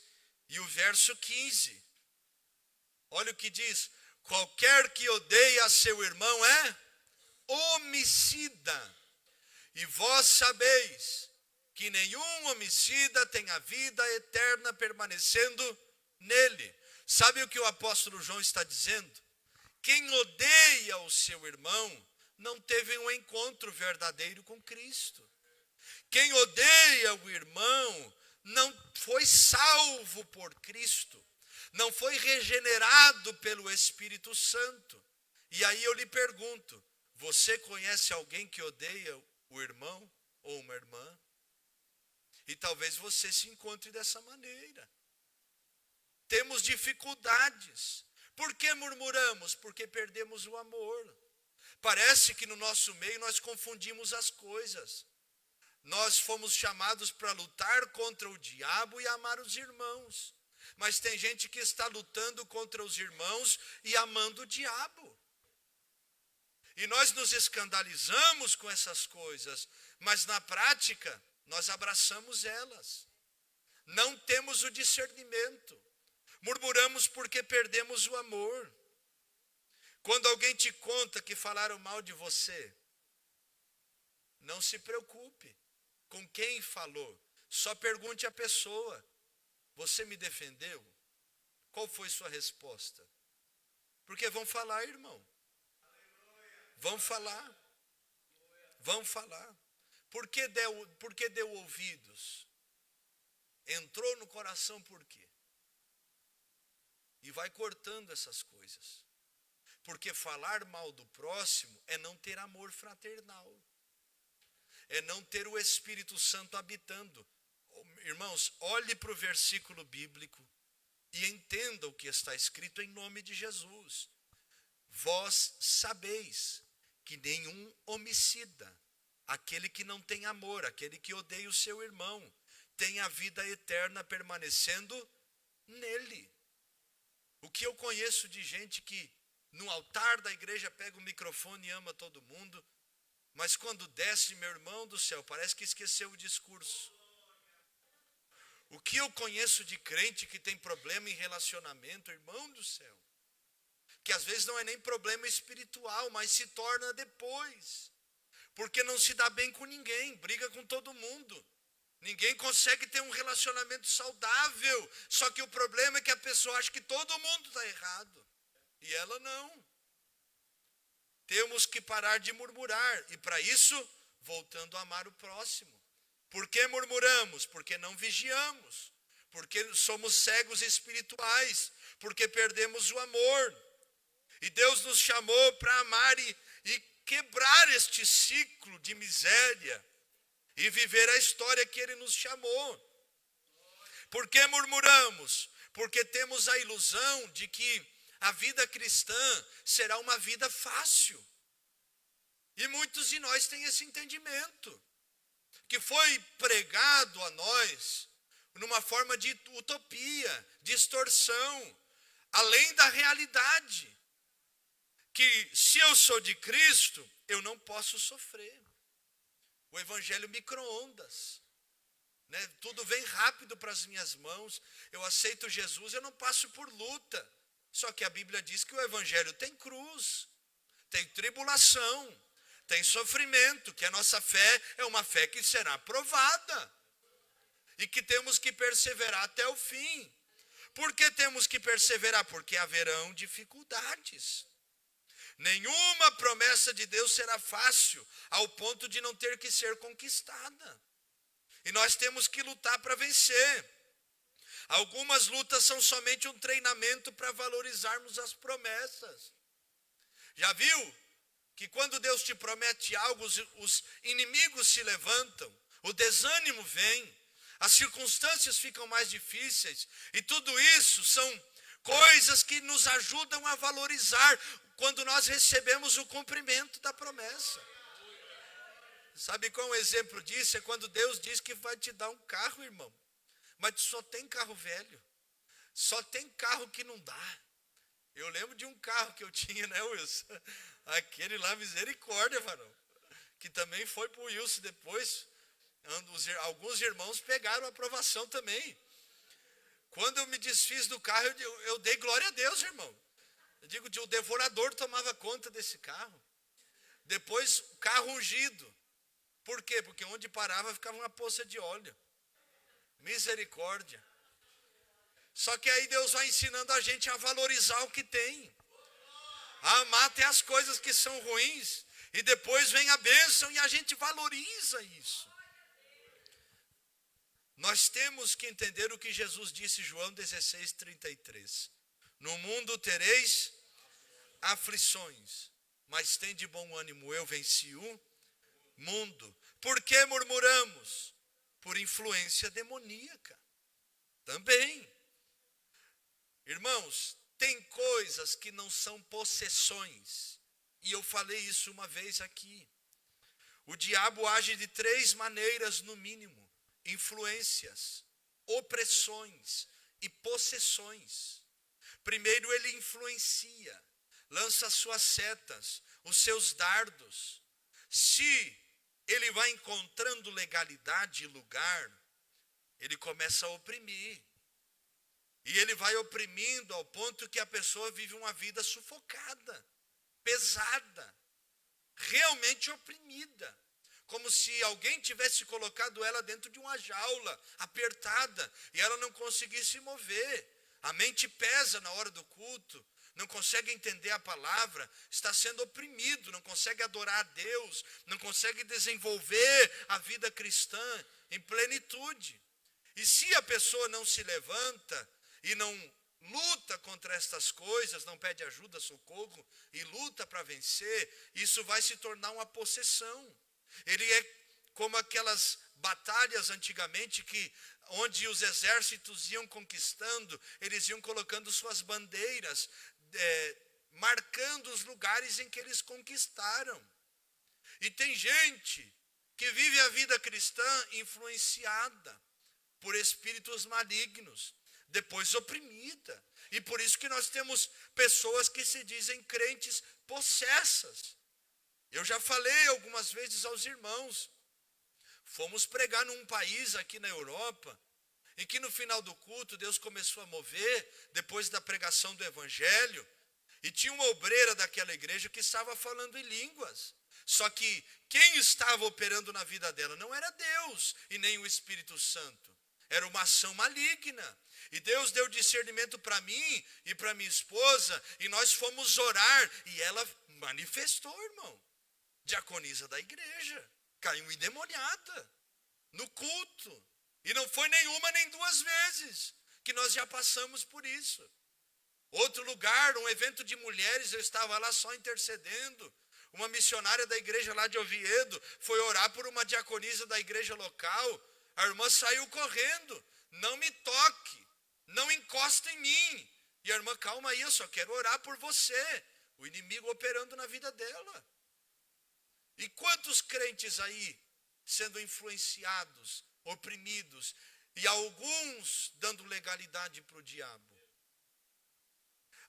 e o verso 15. Olha o que diz: qualquer que odeia seu irmão é homicida, e vós sabeis que nenhum homicida tem a vida eterna permanecendo nele. Sabe o que o apóstolo João está dizendo? Quem odeia o seu irmão não teve um encontro verdadeiro com Cristo. Quem odeia o irmão não foi salvo por Cristo, não foi regenerado pelo Espírito Santo. E aí eu lhe pergunto: você conhece alguém que odeia o irmão ou uma irmã? E talvez você se encontre dessa maneira. Temos dificuldades. Por que murmuramos? Porque perdemos o amor. Parece que no nosso meio nós confundimos as coisas. Nós fomos chamados para lutar contra o diabo e amar os irmãos. Mas tem gente que está lutando contra os irmãos e amando o diabo. E nós nos escandalizamos com essas coisas, mas na prática nós abraçamos elas. Não temos o discernimento. Murmuramos porque perdemos o amor. Quando alguém te conta que falaram mal de você, não se preocupe com quem falou. Só pergunte à pessoa: você me defendeu? Qual foi sua resposta? Porque vão falar, irmão. Vão falar. Vão falar. Por que deu ouvidos? Entrou no coração por quê? E vai cortando essas coisas. Porque falar mal do próximo é não ter amor fraternal. É não ter o Espírito Santo habitando. Irmãos, olhe para o versículo bíblico e entenda o que está escrito em nome de Jesus. Vós sabeis que nenhum homicida, aquele que não tem amor, aquele que odeia o seu irmão, tem a vida eterna permanecendo nele. O que eu conheço de gente que no altar da igreja pega o microfone e ama todo mundo, mas quando desce, meu irmão do céu, parece que esqueceu o discurso. O que eu conheço de crente que tem problema em relacionamento, irmão do céu, que às vezes não é nem problema espiritual, mas se torna depois, porque não se dá bem com ninguém, briga com todo mundo. Ninguém consegue ter um relacionamento saudável, só que o problema é que a pessoa acha que todo mundo está errado, e ela não. Temos que parar de murmurar, e para isso, voltando a amar o próximo. Por que murmuramos? Porque não vigiamos, porque somos cegos espirituais, porque perdemos o amor. E Deus nos chamou para amar e quebrar este ciclo de miséria e viver a história que Ele nos chamou. Por que murmuramos? Porque temos a ilusão de que a vida cristã será uma vida fácil. E muitos de nós têm esse entendimento, que foi pregado a nós numa forma de utopia, distorção, além da realidade. Que se eu sou de Cristo, eu não posso sofrer. O evangelho micro-ondas, né? Tudo vem rápido para as minhas mãos. Eu aceito Jesus, eu não passo por luta. Só que a Bíblia diz que o evangelho tem cruz, tem tribulação, tem sofrimento, que a nossa fé é uma fé que será provada. E que temos que perseverar até o fim. Por que temos que perseverar? Porque haverão dificuldades. Nenhuma promessa de Deus será fácil, ao ponto de não ter que ser conquistada. E nós temos que lutar para vencer. Algumas lutas são somente um treinamento para valorizarmos as promessas. Já viu que quando Deus te promete algo, os inimigos se levantam, o desânimo vem, as circunstâncias ficam mais difíceis, e tudo isso são coisas que nos ajudam a valorizar quando nós recebemos o cumprimento da promessa. Sabe qual é um exemplo disso? É quando Deus diz que vai te dar um carro, irmão. Mas só tem carro velho. Só tem carro que não dá. Eu lembro de um carro que eu tinha, né, Wilson? Aquele lá, misericórdia, varão. Que também foi para o Wilson depois. Alguns irmãos pegaram a aprovação também. Quando eu me desfiz do carro, eu dei glória a Deus, irmão. Eu digo, o devorador tomava conta desse carro. Depois, o carro ungido. Por quê? Porque onde parava ficava uma poça de óleo. Misericórdia. Só que aí Deus vai ensinando a gente a valorizar o que tem. A amar até as coisas que são ruins. E depois vem a bênção e a gente valoriza isso. Nós temos que entender o que Jesus disse em João 16:33. No mundo tereis aflições, mas tende bom ânimo, eu venci o mundo. Por que murmuramos? Por influência demoníaca. Também. Irmãos, tem coisas que não são possessões. E eu falei isso uma vez aqui. O diabo age de 3 maneiras no mínimo: influências, opressões e possessões. Primeiro, ele influencia, lança suas setas, os seus dardos. Se ele vai encontrando legalidade e lugar, ele começa a oprimir. E ele vai oprimindo ao ponto que a pessoa vive uma vida sufocada. pesada, realmente oprimida, como se alguém tivesse colocado ela dentro de uma jaula apertada e ela não conseguisse mover. A mente pesa na hora do culto, não consegue entender a palavra, está sendo oprimido, não consegue adorar a Deus, não consegue desenvolver a vida cristã em plenitude. E se a pessoa não se levanta e não luta contra estas coisas, não pede ajuda, socorro e luta para vencer, isso vai se tornar uma possessão. Ele é como aquelas batalhas antigamente onde os exércitos iam conquistando, eles iam colocando suas bandeiras, marcando os lugares em que eles conquistaram. E tem gente que vive a vida cristã influenciada por espíritos malignos, depois oprimida. E por isso que nós temos pessoas que se dizem crentes possessas. Eu já falei algumas vezes aos irmãos, fomos pregar num país aqui na Europa, em que no final do culto Deus começou a mover, depois da pregação do evangelho, e tinha uma obreira daquela igreja que estava falando em línguas. Só que quem estava operando na vida dela não era Deus e nem o Espírito Santo. Era uma ação maligna. E Deus deu discernimento para mim e para minha esposa, e nós fomos orar, e ela manifestou, irmão. Diaconisa da igreja, caiu endemoniada no culto. E não foi nenhuma nem duas vezes que nós já passamos por isso. Outro lugar, um evento de mulheres, eu estava lá só intercedendo. Uma missionária da igreja lá de Oviedo foi orar por uma diaconisa da igreja local. A irmã saiu correndo. Não me toque, não encosta em mim. E a irmã, calma aí, eu só quero orar por você. O inimigo operando na vida dela. E quantos crentes aí sendo influenciados, oprimidos, e alguns dando legalidade para o diabo.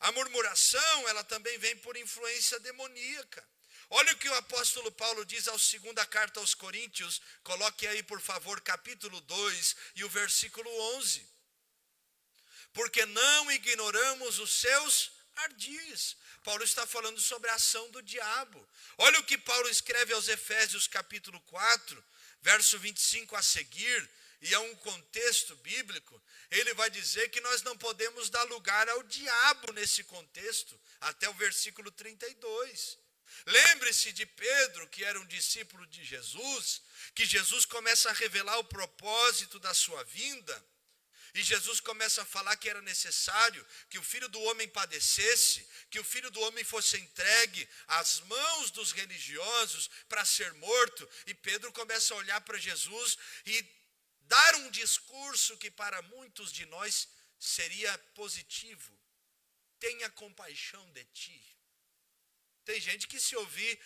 A murmuração, ela também vem por influência demoníaca. Olha o que o apóstolo Paulo diz à segunda carta aos Coríntios, coloque aí por favor capítulo 2 e o versículo 11. Porque não ignoramos os seus ardis. Paulo está falando sobre a ação do diabo. Olha o que Paulo escreve aos Efésios capítulo 4, verso 25 a seguir, e é um contexto bíblico. Ele vai dizer que nós não podemos dar lugar ao diabo nesse contexto, até o versículo 32. Lembre-se de Pedro, que era um discípulo de Jesus, que Jesus começa a revelar o propósito da sua vinda, e Jesus começa a falar que era necessário que o Filho do Homem padecesse, que o Filho do Homem fosse entregue às mãos dos religiosos para ser morto. E Pedro começa a olhar para Jesus e dar um discurso que para muitos de nós seria positivo. Tenha compaixão de ti. Tem gente que se ouvir,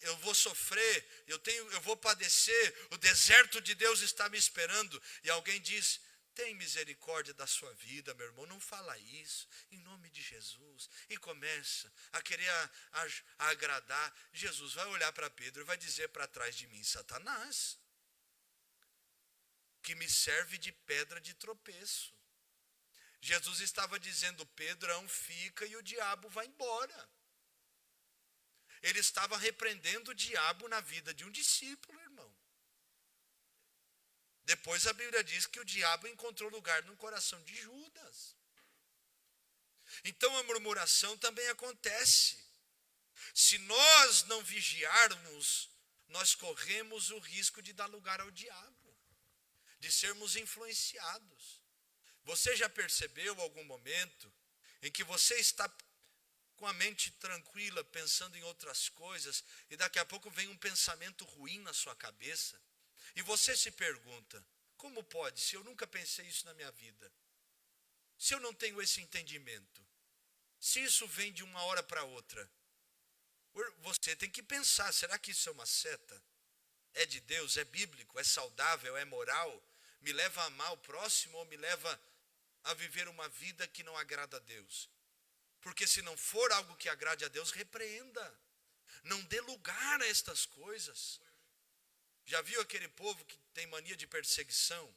eu vou sofrer, eu vou padecer, o deserto de Deus está me esperando. E alguém diz, tem misericórdia da sua vida, meu irmão, não fala isso, em nome de Jesus. E começa a querer a agradar. Jesus vai olhar para Pedro e vai dizer para trás de mim, Satanás, que me serve de pedra de tropeço. Jesus estava dizendo, Pedrão fica e o diabo vai embora. Ele estava repreendendo o diabo na vida de um discípulo, irmão. Depois a Bíblia diz que o diabo encontrou lugar no coração de Judas. Então a murmuração também acontece. Se nós não vigiarmos, nós corremos o risco de dar lugar ao diabo, de sermos influenciados. Você já percebeu algum momento em que você está com a mente tranquila, pensando em outras coisas, e daqui a pouco vem um pensamento ruim na sua cabeça? E você se pergunta, como pode, se eu nunca pensei isso na minha vida? Se eu não tenho esse entendimento? Se isso vem de uma hora para outra? Você tem que pensar, será que isso é uma seta? É de Deus, é bíblico, é saudável, é moral? Me leva a amar o próximo ou me leva a viver uma vida que não agrada a Deus? Porque se não for algo que agrade a Deus, repreenda. Não dê lugar a estas coisas. Já viu aquele povo que tem mania de perseguição?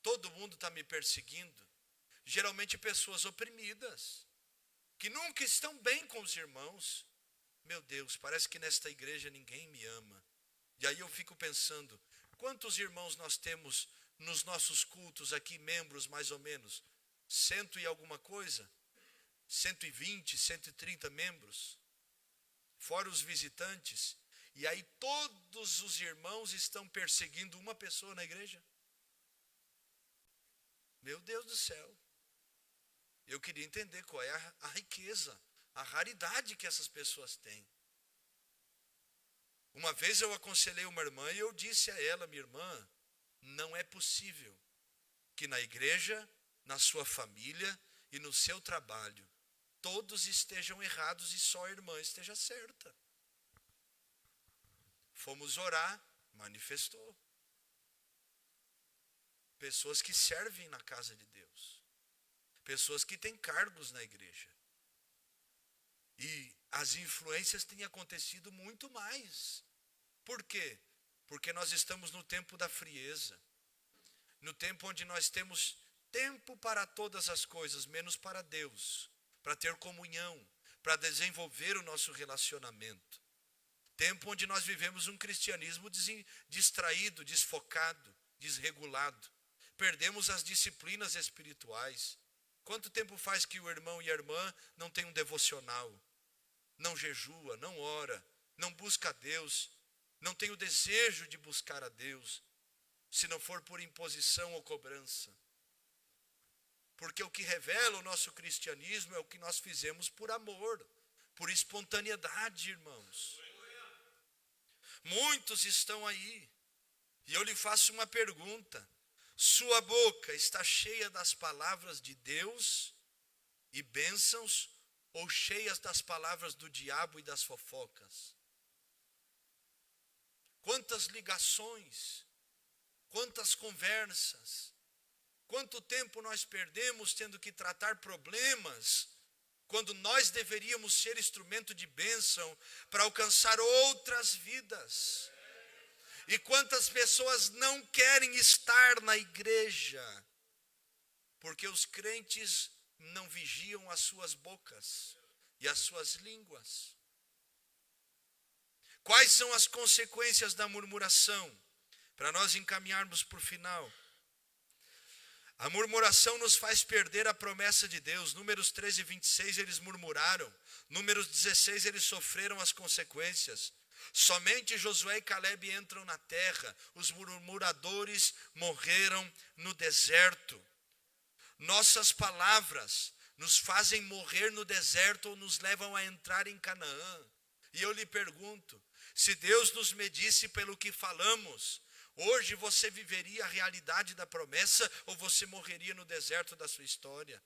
Todo mundo está me perseguindo. Geralmente pessoas oprimidas, que nunca estão bem com os irmãos, meu Deus, parece que nesta igreja ninguém me ama. E aí eu fico pensando, quantos irmãos nós temos nos nossos cultos aqui, membros mais ou menos? 100 e alguma coisa? 120, 130 membros? Fora os visitantes. E aí todos os irmãos estão perseguindo uma pessoa na igreja? Meu Deus do céu. Eu queria entender qual é a riqueza, a raridade que essas pessoas têm. Uma vez eu aconselhei uma irmã e eu disse a ela, minha irmã, não é possível que na igreja, na sua família e no seu trabalho, todos estejam errados e só a irmã esteja certa. Fomos orar, manifestou. Pessoas que servem na casa de Deus. Pessoas que têm cargos na igreja. E as influências têm acontecido muito mais. Por quê? Porque nós estamos no tempo da frieza. No tempo onde nós temos tempo para todas as coisas, menos para Deus. Para ter comunhão, para desenvolver o nosso relacionamento. Tempo onde nós vivemos um cristianismo distraído, desfocado, desregulado. Perdemos as disciplinas espirituais. Quanto tempo faz que o irmão e a irmã não tem um devocional? Não jejua, não ora, não busca a Deus, não tem o desejo de buscar a Deus, se não for por imposição ou cobrança. Porque o que revela o nosso cristianismo é o que nós fizemos por amor, por espontaneidade, irmãos. Muitos estão aí, e eu lhe faço uma pergunta. Sua boca está cheia das palavras de Deus e bênçãos, ou cheias das palavras do diabo e das fofocas? Quantas ligações, quantas conversas, quanto tempo nós perdemos tendo que tratar problemas, quando nós deveríamos ser instrumento de bênção para alcançar outras vidas. E quantas pessoas não querem estar na igreja, porque os crentes não vigiam as suas bocas e as suas línguas. Quais são as consequências da murmuração? Para nós encaminharmos para o final. A murmuração nos faz perder a promessa de Deus. Números 13 e 26 eles murmuraram. Números 16 eles sofreram as consequências. Somente Josué e Caleb entram na terra. Os murmuradores morreram no deserto. Nossas palavras nos fazem morrer no deserto ou nos levam a entrar em Canaã. E eu lhe pergunto, se Deus nos medisse pelo que falamos, hoje você viveria a realidade da promessa ou você morreria no deserto da sua história?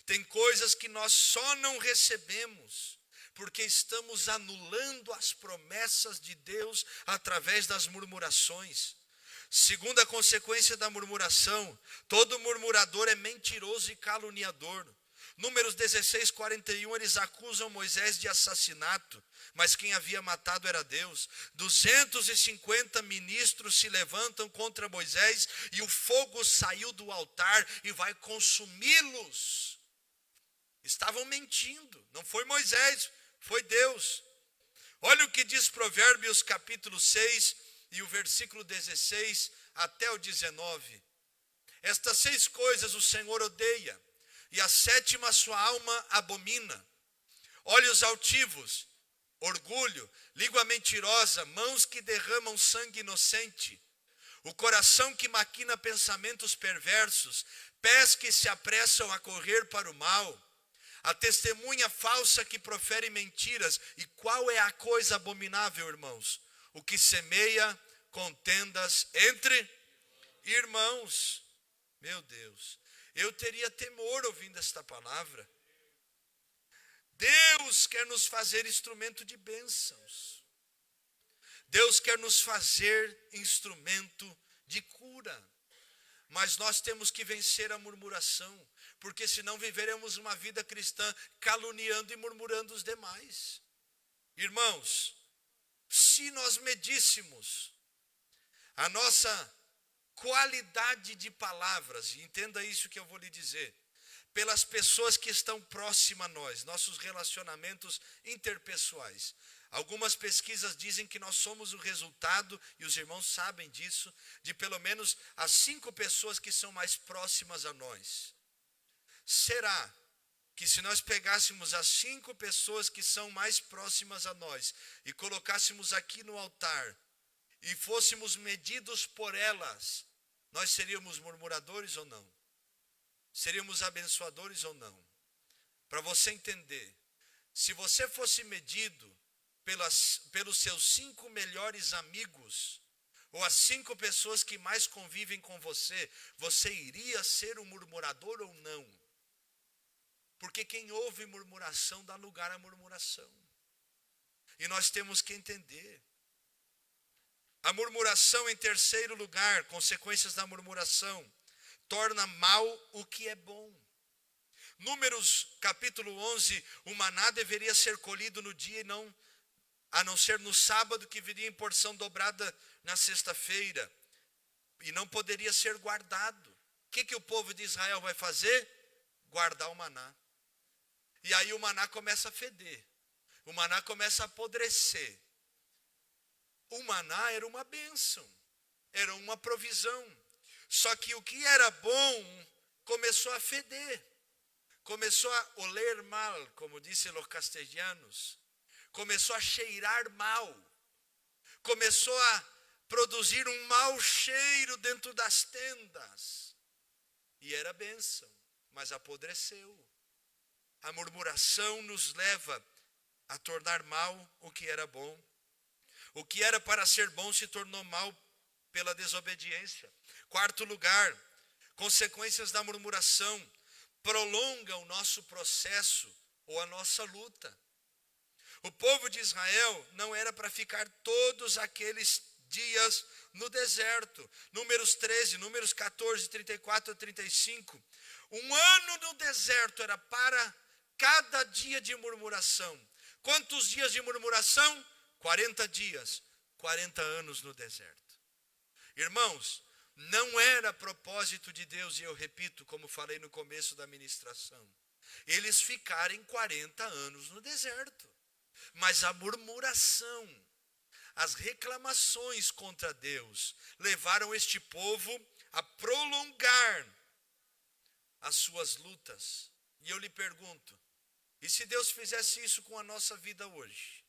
Tem coisas que nós só não recebemos porque estamos anulando as promessas de Deus através das murmurações. Segunda consequência da murmuração, todo murmurador é mentiroso e caluniador. Números 16, 41, eles acusam Moisés de assassinato, mas quem havia matado era Deus. 250 ministros se levantam contra Moisés e o fogo saiu do altar e vai consumi-los. Estavam mentindo, não foi Moisés, foi Deus. Olha o que diz Provérbios capítulo 6 e o versículo 16 até o 19. Estas 6 coisas o Senhor odeia, e a 7ª sua alma abomina: olhos altivos, orgulho, língua mentirosa, mãos que derramam sangue inocente, o coração que maquina pensamentos perversos, pés que se apressam a correr para o mal, a testemunha falsa que profere mentiras. E qual é a coisa abominável, irmãos? O que semeia contendas entre irmãos. Meu Deus, eu teria temor ouvindo esta palavra. Deus quer nos fazer instrumento de bênçãos. Deus quer nos fazer instrumento de cura. Mas nós temos que vencer a murmuração, porque senão viveremos uma vida cristã caluniando e murmurando os demais. Irmãos, se nós medíssemos a nossa qualidade de palavras, e entenda isso que eu vou lhe dizer, pelas pessoas que estão próximas a nós, nossos relacionamentos interpessoais. Algumas pesquisas dizem que nós somos o resultado, e os irmãos sabem disso, de pelo menos as 5 pessoas que são mais próximas a nós. Será que se nós pegássemos as 5 pessoas que são mais próximas a nós e colocássemos aqui no altar e fôssemos medidos por elas, nós seríamos murmuradores ou não? Seríamos abençoadores ou não? Para você entender, se você fosse medido pelos seus 5 melhores amigos, ou as 5 pessoas que mais convivem com você, você iria ser um murmurador ou não? Porque quem ouve murmuração dá lugar à murmuração. E nós temos que entender. A murmuração, em terceiro lugar, consequências da murmuração, torna mal o que é bom. Números capítulo 11, o maná deveria ser colhido no dia a não ser no sábado, que viria em porção dobrada na sexta-feira. E não poderia ser guardado. O que o povo de Israel vai fazer? Guardar o maná. E aí o maná começa a feder. O maná começa a apodrecer. O maná era uma bênção. Era uma provisão. Só que o que era bom começou a feder. Começou a oler mal, como dizem os castelhanos. Começou a cheirar mal. Começou a produzir um mau cheiro dentro das tendas. E era bênção, mas apodreceu. A murmuração nos leva a tornar mal o que era bom. O que era para ser bom se tornou mal pela desobediência. Quarto lugar, consequências da murmuração prolongam o nosso processo ou a nossa luta. O povo de Israel não era para ficar todos aqueles dias no deserto. Números 13, Números 14, 34 a 35. Um ano no deserto era para cada dia de murmuração. Quantos dias de murmuração? 40 dias. 40 anos no deserto. Irmãos, não era propósito de Deus, e eu repito, como falei no começo da ministração, eles ficarem 40 anos no deserto. Mas a murmuração, as reclamações contra Deus, levaram este povo a prolongar as suas lutas. E eu lhe pergunto, e se Deus fizesse isso com a nossa vida hoje?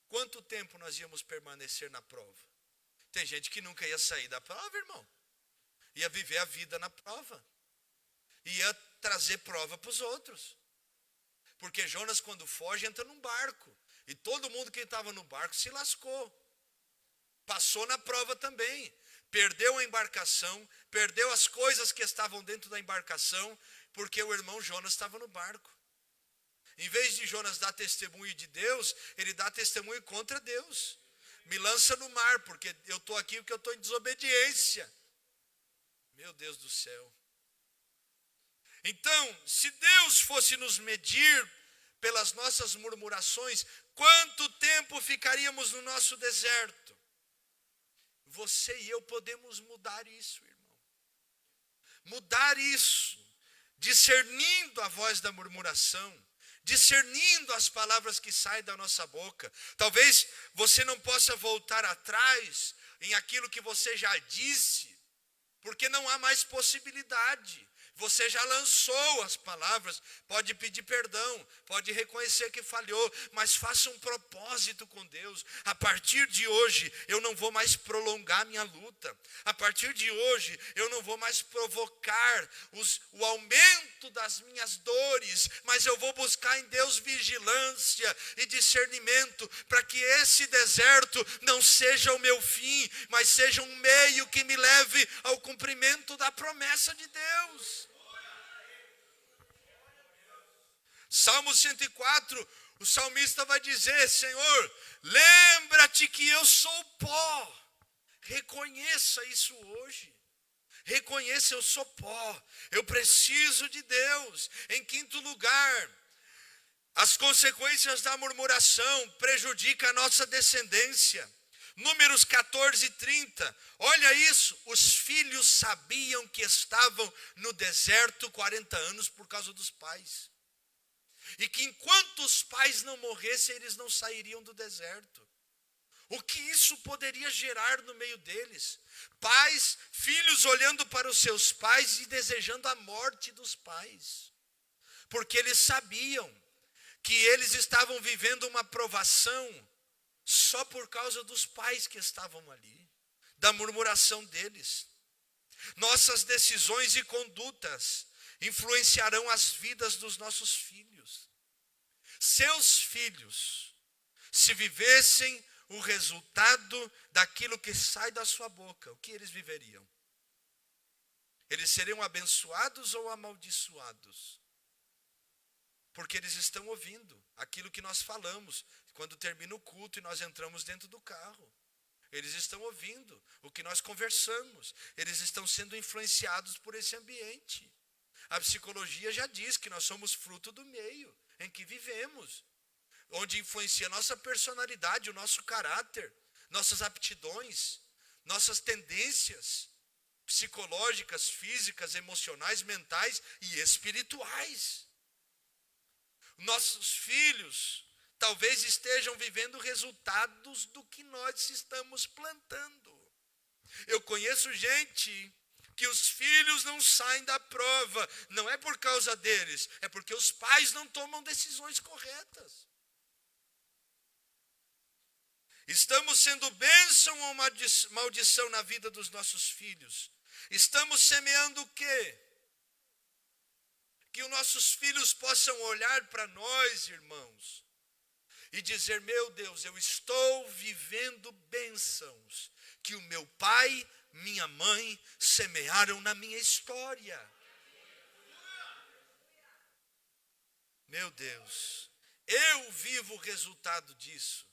Quanto tempo nós íamos permanecer na prova? Tem gente que nunca ia sair da prova, irmão. Ia viver a vida na prova. Ia trazer prova para os outros. Porque Jonas, quando foge, entra num barco. E todo mundo que estava no barco se lascou. Passou na prova também. Perdeu a embarcação, perdeu as coisas que estavam dentro da embarcação, porque o irmão Jonas estava no barco. Em vez de Jonas dar testemunho de Deus, ele dá testemunho contra Deus. Me lança no mar, porque eu estou aqui porque eu estou em desobediência. Meu Deus do céu. Então, se Deus fosse nos medir pelas nossas murmurações, quanto tempo ficaríamos no nosso deserto? Você e eu podemos mudar isso, irmão. Mudar isso, discernindo a voz da murmuração, discernindo as palavras que saem da nossa boca. Talvez você não possa voltar atrás em aquilo que você já disse, porque não há mais possibilidade. Você já lançou as palavras, pode pedir perdão, pode reconhecer que falhou, mas faça um propósito com Deus. A partir de hoje, eu não vou mais prolongar minha luta. A partir de hoje, eu não vou mais provocar o aumento das minhas dores, mas eu vou buscar em Deus vigilância e discernimento, para que esse deserto não seja o meu fim, mas seja um meio que me leve ao cumprimento da promessa de Deus. Salmo 104, o salmista vai dizer: Senhor, lembra-te que eu sou pó. Reconheça isso hoje. Reconheça, eu sou pó. Eu preciso de Deus. Em quinto lugar, as consequências da murmuração prejudicam a nossa descendência. Números 14:30. Olha isso, os filhos sabiam que estavam no deserto 40 anos por causa dos pais. E que enquanto os pais não morressem, eles não sairiam do deserto. O que isso poderia gerar no meio deles? Pais, filhos olhando para os seus pais e desejando a morte dos pais. Porque eles sabiam que eles estavam vivendo uma provação só por causa dos pais que estavam ali, da murmuração deles. Nossas decisões e condutas influenciarão as vidas dos nossos filhos. Seus filhos, se vivessem o resultado daquilo que sai da sua boca, o que eles viveriam? Eles seriam abençoados ou amaldiçoados? Porque eles estão ouvindo aquilo que nós falamos quando termina o culto e nós entramos dentro do carro. Eles estão ouvindo o que nós conversamos. Eles estão sendo influenciados por esse ambiente. A psicologia já diz que nós somos fruto do meio em que vivemos, onde influencia nossa personalidade, o nosso caráter, nossas aptidões, nossas tendências psicológicas, físicas, emocionais, mentais e espirituais. Nossos filhos talvez estejam vivendo resultados do que nós estamos plantando. Eu conheço gente que os filhos não saem da prova, não é por causa deles, é porque os pais não tomam decisões corretas. Estamos sendo bênção ou maldição na vida dos nossos filhos? Estamos semeando o quê? Que os nossos filhos possam olhar para nós, irmãos, e dizer: meu Deus, eu estou vivendo bênçãos que o meu pai, minha mãe semearam na minha história. Meu Deus, eu vivo o resultado disso.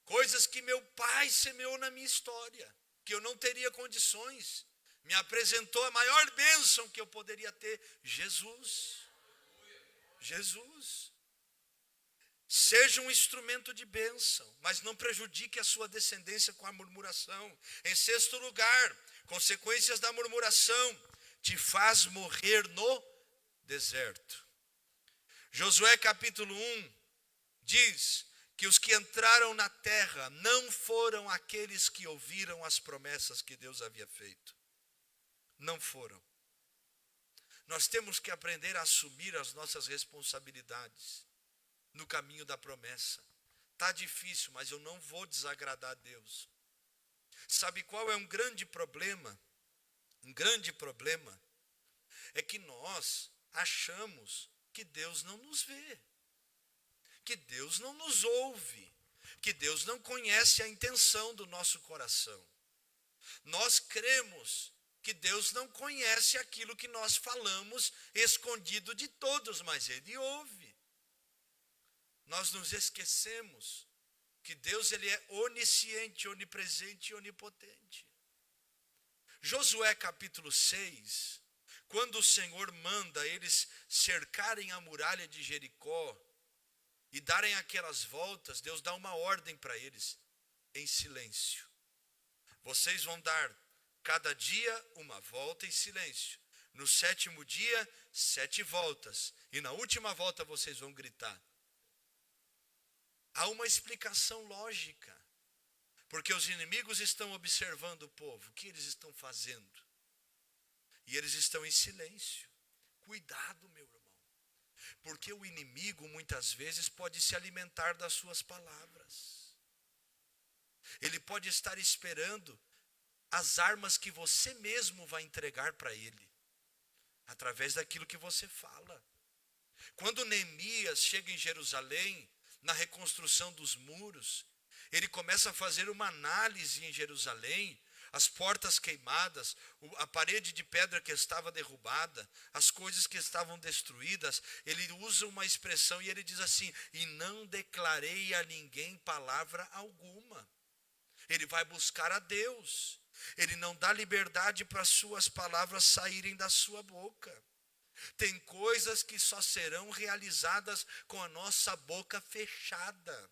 Coisas que meu pai semeou na minha história, que eu não teria condições. Me apresentou a maior bênção que eu poderia ter: Jesus. Jesus. Seja um instrumento de bênção, mas não prejudique a sua descendência com a murmuração. Em sexto lugar, consequências da murmuração: te faz morrer no deserto. Josué capítulo 1 diz que os que entraram na terra não foram aqueles que ouviram as promessas que Deus havia feito. Não foram. Nós temos que aprender a assumir as nossas responsabilidades no caminho da promessa. Está difícil, mas eu não vou desagradar a Deus. Sabe qual é um grande problema? Um grande problema é que nós achamos que Deus não nos vê, que Deus não nos ouve, que Deus não conhece a intenção do nosso coração. Nós cremos que Deus não conhece aquilo que nós falamos escondido de todos, mas Ele ouve. Nós nos esquecemos que Deus, Ele é onisciente, onipresente e onipotente. Josué capítulo 6, quando o Senhor manda eles cercarem a muralha de Jericó e darem aquelas voltas, Deus dá uma ordem para eles: em silêncio. Vocês vão dar cada dia uma volta em silêncio. No sétimo dia, 7 voltas. E na última volta vocês vão gritar. Há uma explicação lógica. Porque os inimigos estão observando o povo. O que eles estão fazendo? E eles estão em silêncio. Cuidado, meu irmão. Porque o inimigo muitas vezes pode se alimentar das suas palavras. Ele pode estar esperando as armas que você mesmo vai entregar para ele, através daquilo que você fala. Quando Neemias chega em Jerusalém, na reconstrução dos muros, ele começa a fazer uma análise em Jerusalém, as portas queimadas, a parede de pedra que estava derrubada, as coisas que estavam destruídas. Ele usa uma expressão e ele diz assim: e não declarei a ninguém palavra alguma. Ele vai buscar a Deus. Ele não dá liberdade para suas palavras saírem da sua boca. Tem coisas que só serão realizadas com a nossa boca fechada.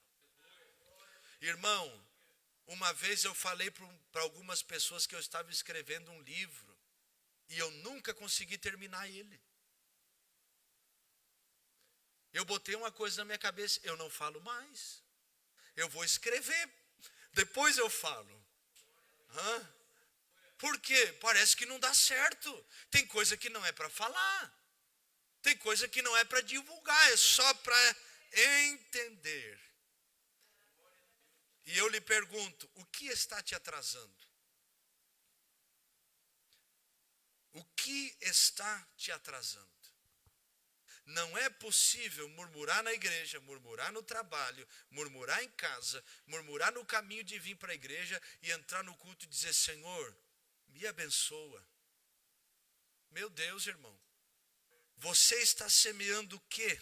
Irmão, Uma vez eu falei para algumas pessoas que eu estava escrevendo um livro e eu nunca consegui terminar ele. Eu botei uma coisa na minha cabeça, eu não falo mais. Eu vou escrever, depois eu falo. Por quê? Parece que não dá certo. Tem coisa que não é para falar. Tem coisa que não é para divulgar, é só para entender. E eu lhe pergunto, o que está te atrasando? O que está te atrasando? Não é possível murmurar na igreja, murmurar no trabalho, murmurar em casa, murmurar no caminho de vir para a igreja e entrar no culto e dizer, Senhor, me abençoa. Meu Deus, irmão, você está semeando o quê?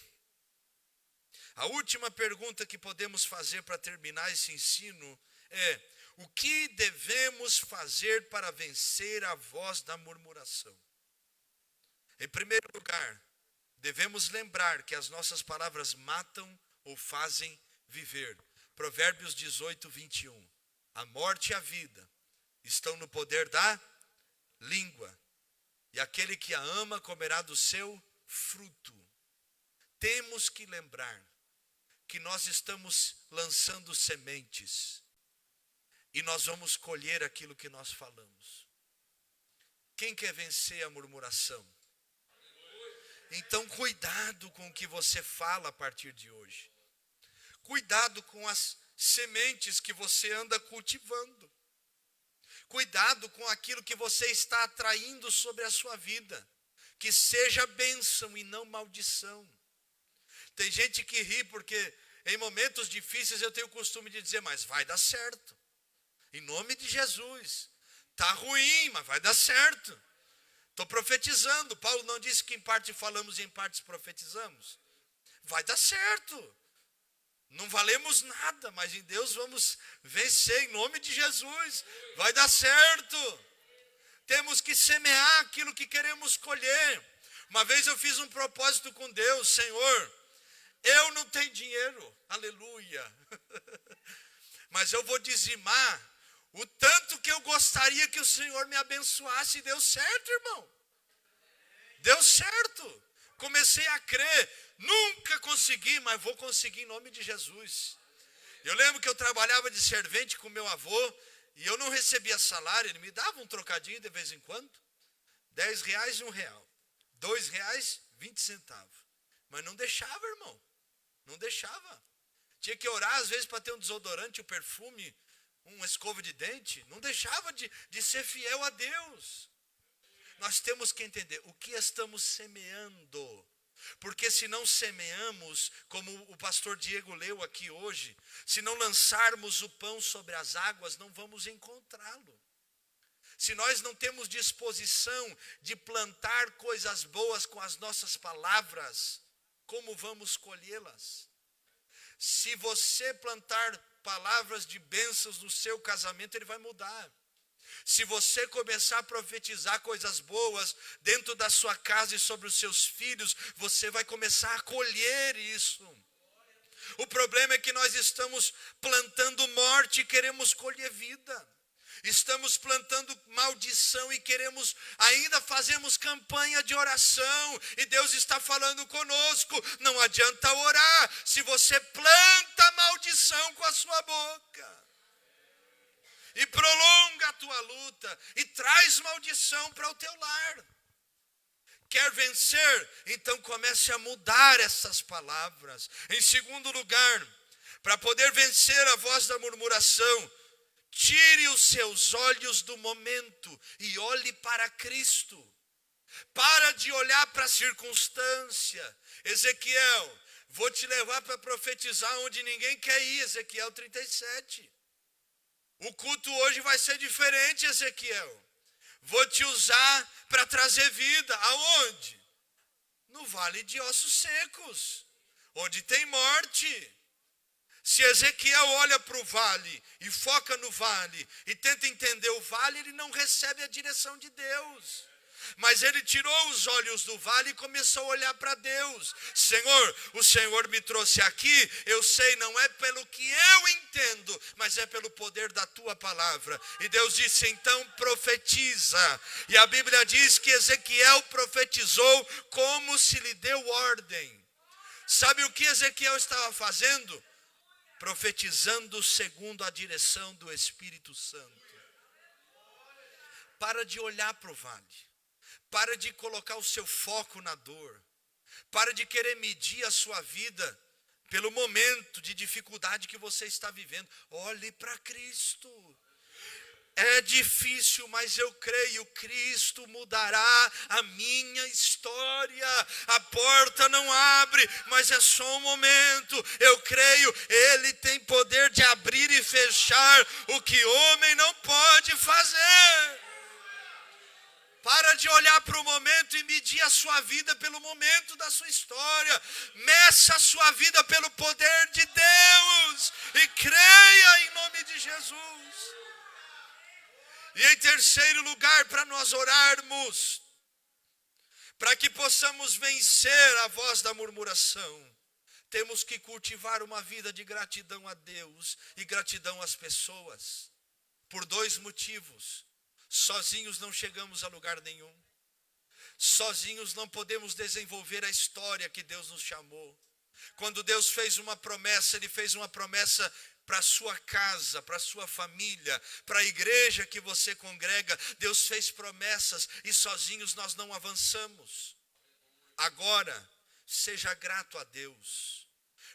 A última pergunta que podemos fazer para terminar esse ensino é, o que devemos fazer para vencer a voz da murmuração? Em primeiro lugar, devemos lembrar que as nossas palavras matam ou fazem viver. Provérbios 18, 21. A morte e a vida estão no poder da língua, e aquele que a ama comerá do seu fruto. Temos que lembrar que nós estamos lançando sementes, e nós vamos colher aquilo que nós falamos. Quem quer vencer a murmuração? Então, cuidado com o que você fala a partir de hoje. Cuidado com as sementes que você anda cultivando. Cuidado com aquilo que você está atraindo sobre a sua vida. Que seja bênção e não maldição. Tem gente que ri porque em momentos difíceis eu tenho o costume de dizer, mas vai dar certo. Em nome de Jesus. Está ruim, mas vai dar certo. Estou profetizando. Paulo não disse que em parte falamos e em partes profetizamos. Vai dar certo. Não valemos nada, mas em Deus vamos vencer em nome de Jesus. Vai dar certo. Temos que semear aquilo que queremos colher. Uma vez eu fiz um propósito com Deus, Senhor, eu não tenho dinheiro, aleluia. Mas eu vou dizimar o tanto que eu gostaria que o Senhor me abençoasse. Deu certo, irmão. Deu certo. Comecei a crer. Nunca consegui, mas vou conseguir em nome de Jesus. Eu lembro que eu trabalhava de servente com meu avô e eu não recebia salário. Ele me dava um trocadinho de vez em quando. R$10 e R$1. R$2, 20 centavos. Mas não deixava, irmão. Não deixava. Tinha que orar às vezes para ter um desodorante, um perfume, uma escova de dente. Não deixava de ser fiel a Deus. Nós temos que entender o que estamos semeando. Porque se não semeamos, como o pastor Diego leu aqui hoje, se não lançarmos o pão sobre as águas, não vamos encontrá-lo. Se nós não temos disposição de plantar coisas boas com as nossas palavras, como vamos colhê-las? Se você plantar palavras de bênçãos no seu casamento, ele vai mudar. Se você começar a profetizar coisas boas dentro da sua casa e sobre os seus filhos, você vai começar a colher isso. O problema é que nós estamos plantando morte e queremos colher vida. Estamos plantando maldição e ainda fazemos campanha de oração. E Deus está falando conosco, não adianta orar se você planta maldição com a sua boca. E prolonga a tua luta e traz maldição para o teu lar. Quer vencer? Então comece a mudar essas palavras. Em segundo lugar, para poder vencer a voz da murmuração, tire os seus olhos do momento e olhe para Cristo. Para de olhar para a circunstância. Ezequiel, vou te levar para profetizar onde ninguém quer ir. Ezequiel 37. O culto hoje vai ser diferente, Ezequiel. Vou te usar para trazer vida. Aonde? No vale de ossos secos, onde tem morte. Se Ezequiel olha para o vale e foca no vale e tenta entender o vale, ele não recebe a direção de Deus. Mas ele tirou os olhos do vale e começou a olhar para Deus. Senhor, o Senhor me trouxe aqui, eu sei, não é pelo que eu entendo, mas é pelo poder da tua palavra. E Deus disse, então profetiza. E a Bíblia diz que Ezequiel profetizou como se lhe deu ordem. Sabe o que Ezequiel estava fazendo? Profetizando segundo a direção do Espírito Santo. Para de olhar para o vale. Para de colocar o seu foco na dor. Para de querer medir a sua vida pelo momento de dificuldade que você está vivendo. Olhe para Cristo. É difícil, mas eu creio, Cristo mudará a minha história. A porta não abre, mas é só um momento. Eu creio, Ele tem poder de abrir e fechar o que homem não pode fazer. Para de olhar para o momento e medir a sua vida pelo momento da sua história. Meça a sua vida pelo poder de Deus. E creia em nome de Jesus. E em terceiro lugar, para nós orarmos, para que possamos vencer a voz da murmuração, temos que cultivar uma vida de gratidão a Deus e gratidão às pessoas. Por dois motivos. Sozinhos não chegamos a lugar nenhum. Sozinhos não podemos desenvolver a história que Deus nos chamou. Quando Deus fez uma promessa, Ele fez uma promessa para a sua casa, para a sua família, para a igreja que você congrega. Deus fez promessas e sozinhos nós não avançamos. Agora, seja grato a Deus,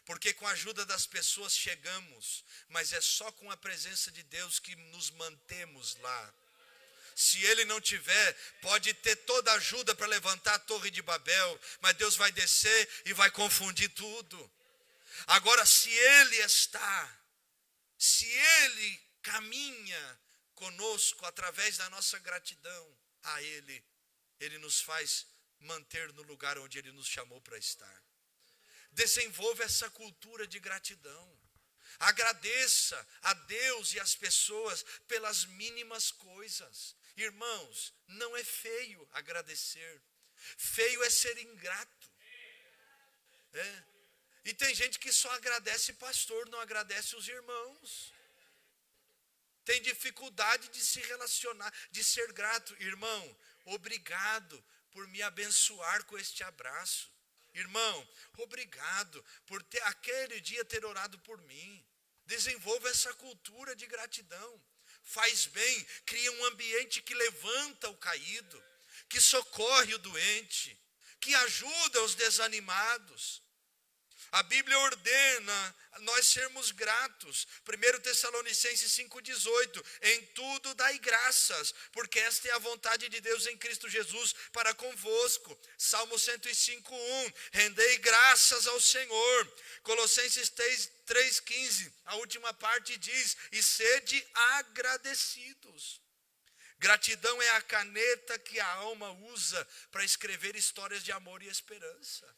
porque com a ajuda das pessoas chegamos, mas é só com a presença de Deus que nos mantemos lá. Se Ele não tiver, pode ter toda a ajuda para levantar a Torre de Babel, mas Deus vai descer e vai confundir tudo. Agora, se Ele está, se Ele caminha conosco através da nossa gratidão a Ele, Ele nos faz manter no lugar onde Ele nos chamou para estar. Desenvolva essa cultura de gratidão. Agradeça a Deus e as pessoas pelas mínimas coisas. Irmãos, não é feio agradecer. Feio é ser ingrato. E tem gente que só agradece pastor, não agradece os irmãos. Tem dificuldade de se relacionar, de ser grato. Irmão, obrigado por me abençoar com este abraço. Irmão, obrigado por aquele dia ter orado por mim. Desenvolva essa cultura de gratidão. Faz bem, cria um ambiente que levanta o caído, que socorre o doente, que ajuda os desanimados. A Bíblia ordena nós sermos gratos. 1 Tessalonicenses 5,18. Em tudo dai graças, porque esta é a vontade de Deus em Cristo Jesus para convosco. Salmo 105,1. Rendei graças ao Senhor. Colossenses 3,15. A última parte diz, e sede agradecidos. Gratidão é a caneta que a alma usa para escrever histórias de amor e esperança.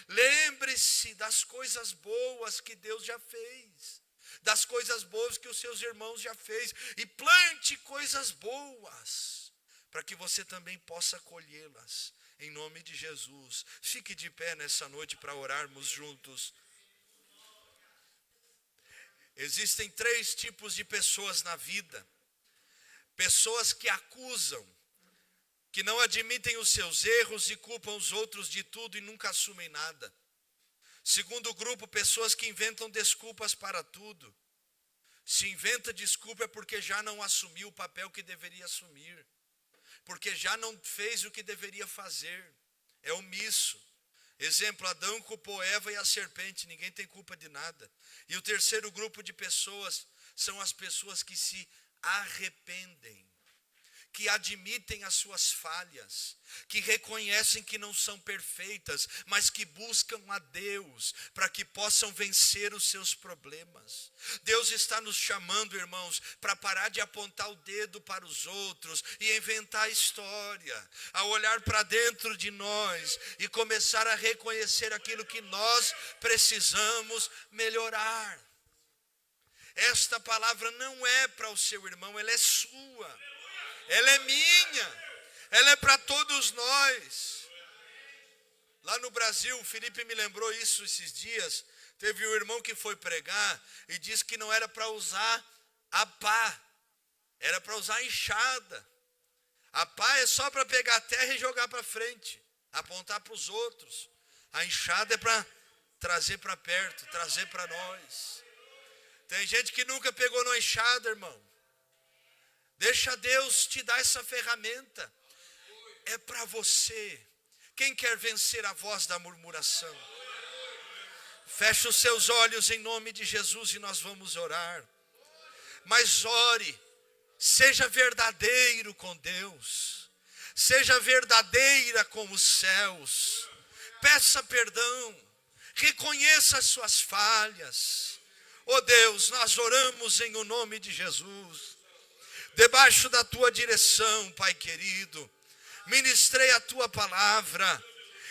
Lembre-se das coisas boas que Deus já fez, das coisas boas que os seus irmãos já fez, e plante coisas boas, para que você também possa colhê-las, em nome de Jesus. Fique de pé nessa noite para orarmos juntos. Existem 3 tipos de pessoas na vida. Pessoas que acusam, que não admitem os seus erros e culpam os outros de tudo e nunca assumem nada. Segundo grupo, pessoas que inventam desculpas para tudo. Se inventa desculpa é porque já não assumiu o papel que deveria assumir, porque já não fez o que deveria fazer, é omisso. Exemplo, Adão culpou Eva e a serpente, ninguém tem culpa de nada. E o terceiro grupo de pessoas são as pessoas que se arrependem, que admitem as suas falhas, que reconhecem que não são perfeitas, mas que buscam a Deus para que possam vencer os seus problemas. Deus está nos chamando, irmãos, para parar de apontar o dedo para os outros e inventar história, a olhar para dentro de nós e começar a reconhecer aquilo que nós precisamos melhorar. Esta palavra não é para o seu irmão, ela é sua. Ela é minha. ela é para todos nós. Lá no Brasil, o Felipe me lembrou isso esses dias. Teve um irmão que foi pregar e disse que não era para usar a pá, era para usar a enxada. A pá é só para pegar a terra e jogar para frente, apontar para os outros. A enxada é para trazer para perto, trazer para nós. Tem gente que nunca pegou na enxada, irmão. Deixa Deus te dar essa ferramenta. É para você. Quem quer vencer a voz da murmuração? Feche os seus olhos em nome de Jesus e nós vamos orar. Mas ore, seja verdadeiro com Deus. Seja verdadeira com os céus. Peça perdão. Reconheça as suas falhas. Oh Deus, nós oramos em o nome de Jesus. Debaixo da tua direção, Pai querido, ministrei a tua palavra.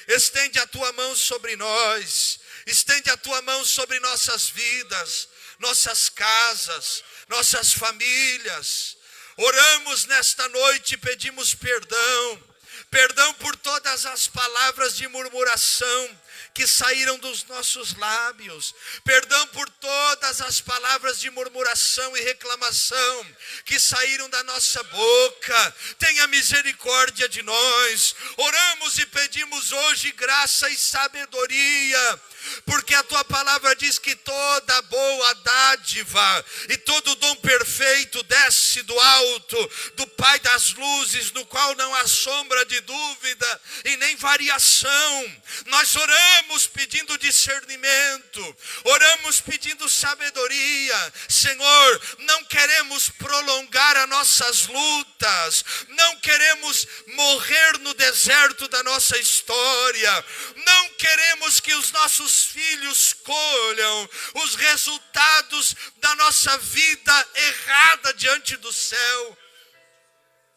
Estende a tua mão sobre nós. Estende a tua mão sobre nossas vidas, nossas casas, nossas famílias. Oramos nesta noite e pedimos perdão. Perdão por todas as palavras de murmuração que saíram dos nossos lábios. Perdão por todas as palavras de murmuração e reclamação que saíram da nossa boca. Tenha misericórdia de nós. Oramos e pedimos hoje graça e sabedoria, porque a tua palavra diz que toda boa dádiva e todo dom perfeito desce do alto, do Pai das luzes, no qual não há sombra de dúvida e nem variação. Nós oramos pedindo discernimento, oramos pedindo sabedoria. Senhor, não queremos prolongar as nossas lutas, não queremos morrer no deserto da nossa história, não queremos que os nossos filhos colham os resultados da nossa vida errada diante do céu.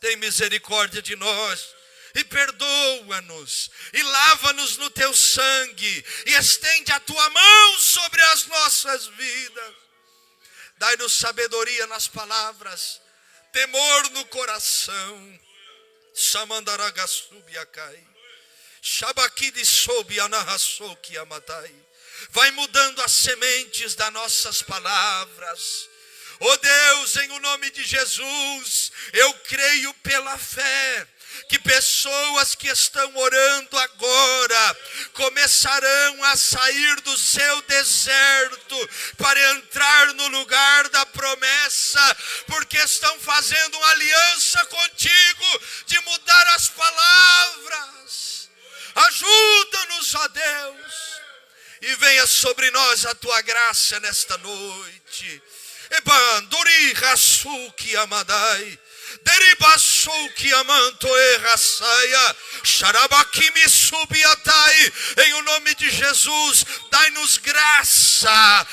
Tem misericórdia de nós e perdoa-nos e lava-nos no teu sangue e estende a tua mão sobre as nossas vidas. Dai-nos sabedoria nas palavras, temor no coração. Samandaragasubiacai. Shabakidi soube anarrassou que amatai. Vai mudando as sementes das nossas palavras. Oh Deus, em o nome de Jesus, eu creio pela fé que pessoas que estão orando agora começarão a sair do seu deserto para entrar no lugar da promessa, porque estão fazendo uma aliança contigo de mudar as palavras. Ajuda-nos, ó Deus, e venha sobre nós a tua graça nesta noite. Ebanduri rasuki amadai. Deribasou que amanto erraçaia, xarabakimi subiatai. Em o nome de Jesus, dai-nos graça,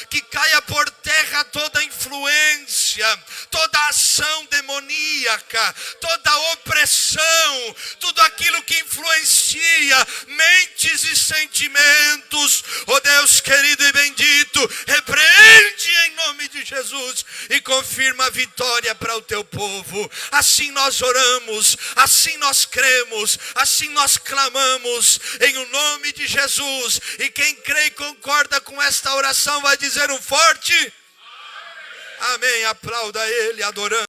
que caia por terra toda influência, toda ação demoníaca, toda opressão, tudo aquilo que influencia mentes e sentimentos. Oh Deus querido e bendito, repreende em nome de Jesus e confirma a vitória para o teu povo. Assim nós oramos, assim nós cremos, assim nós clamamos em o nome de Jesus. E quem crê e concorda com esta oração vai dizer um forte amém. Aplauda ele adorando.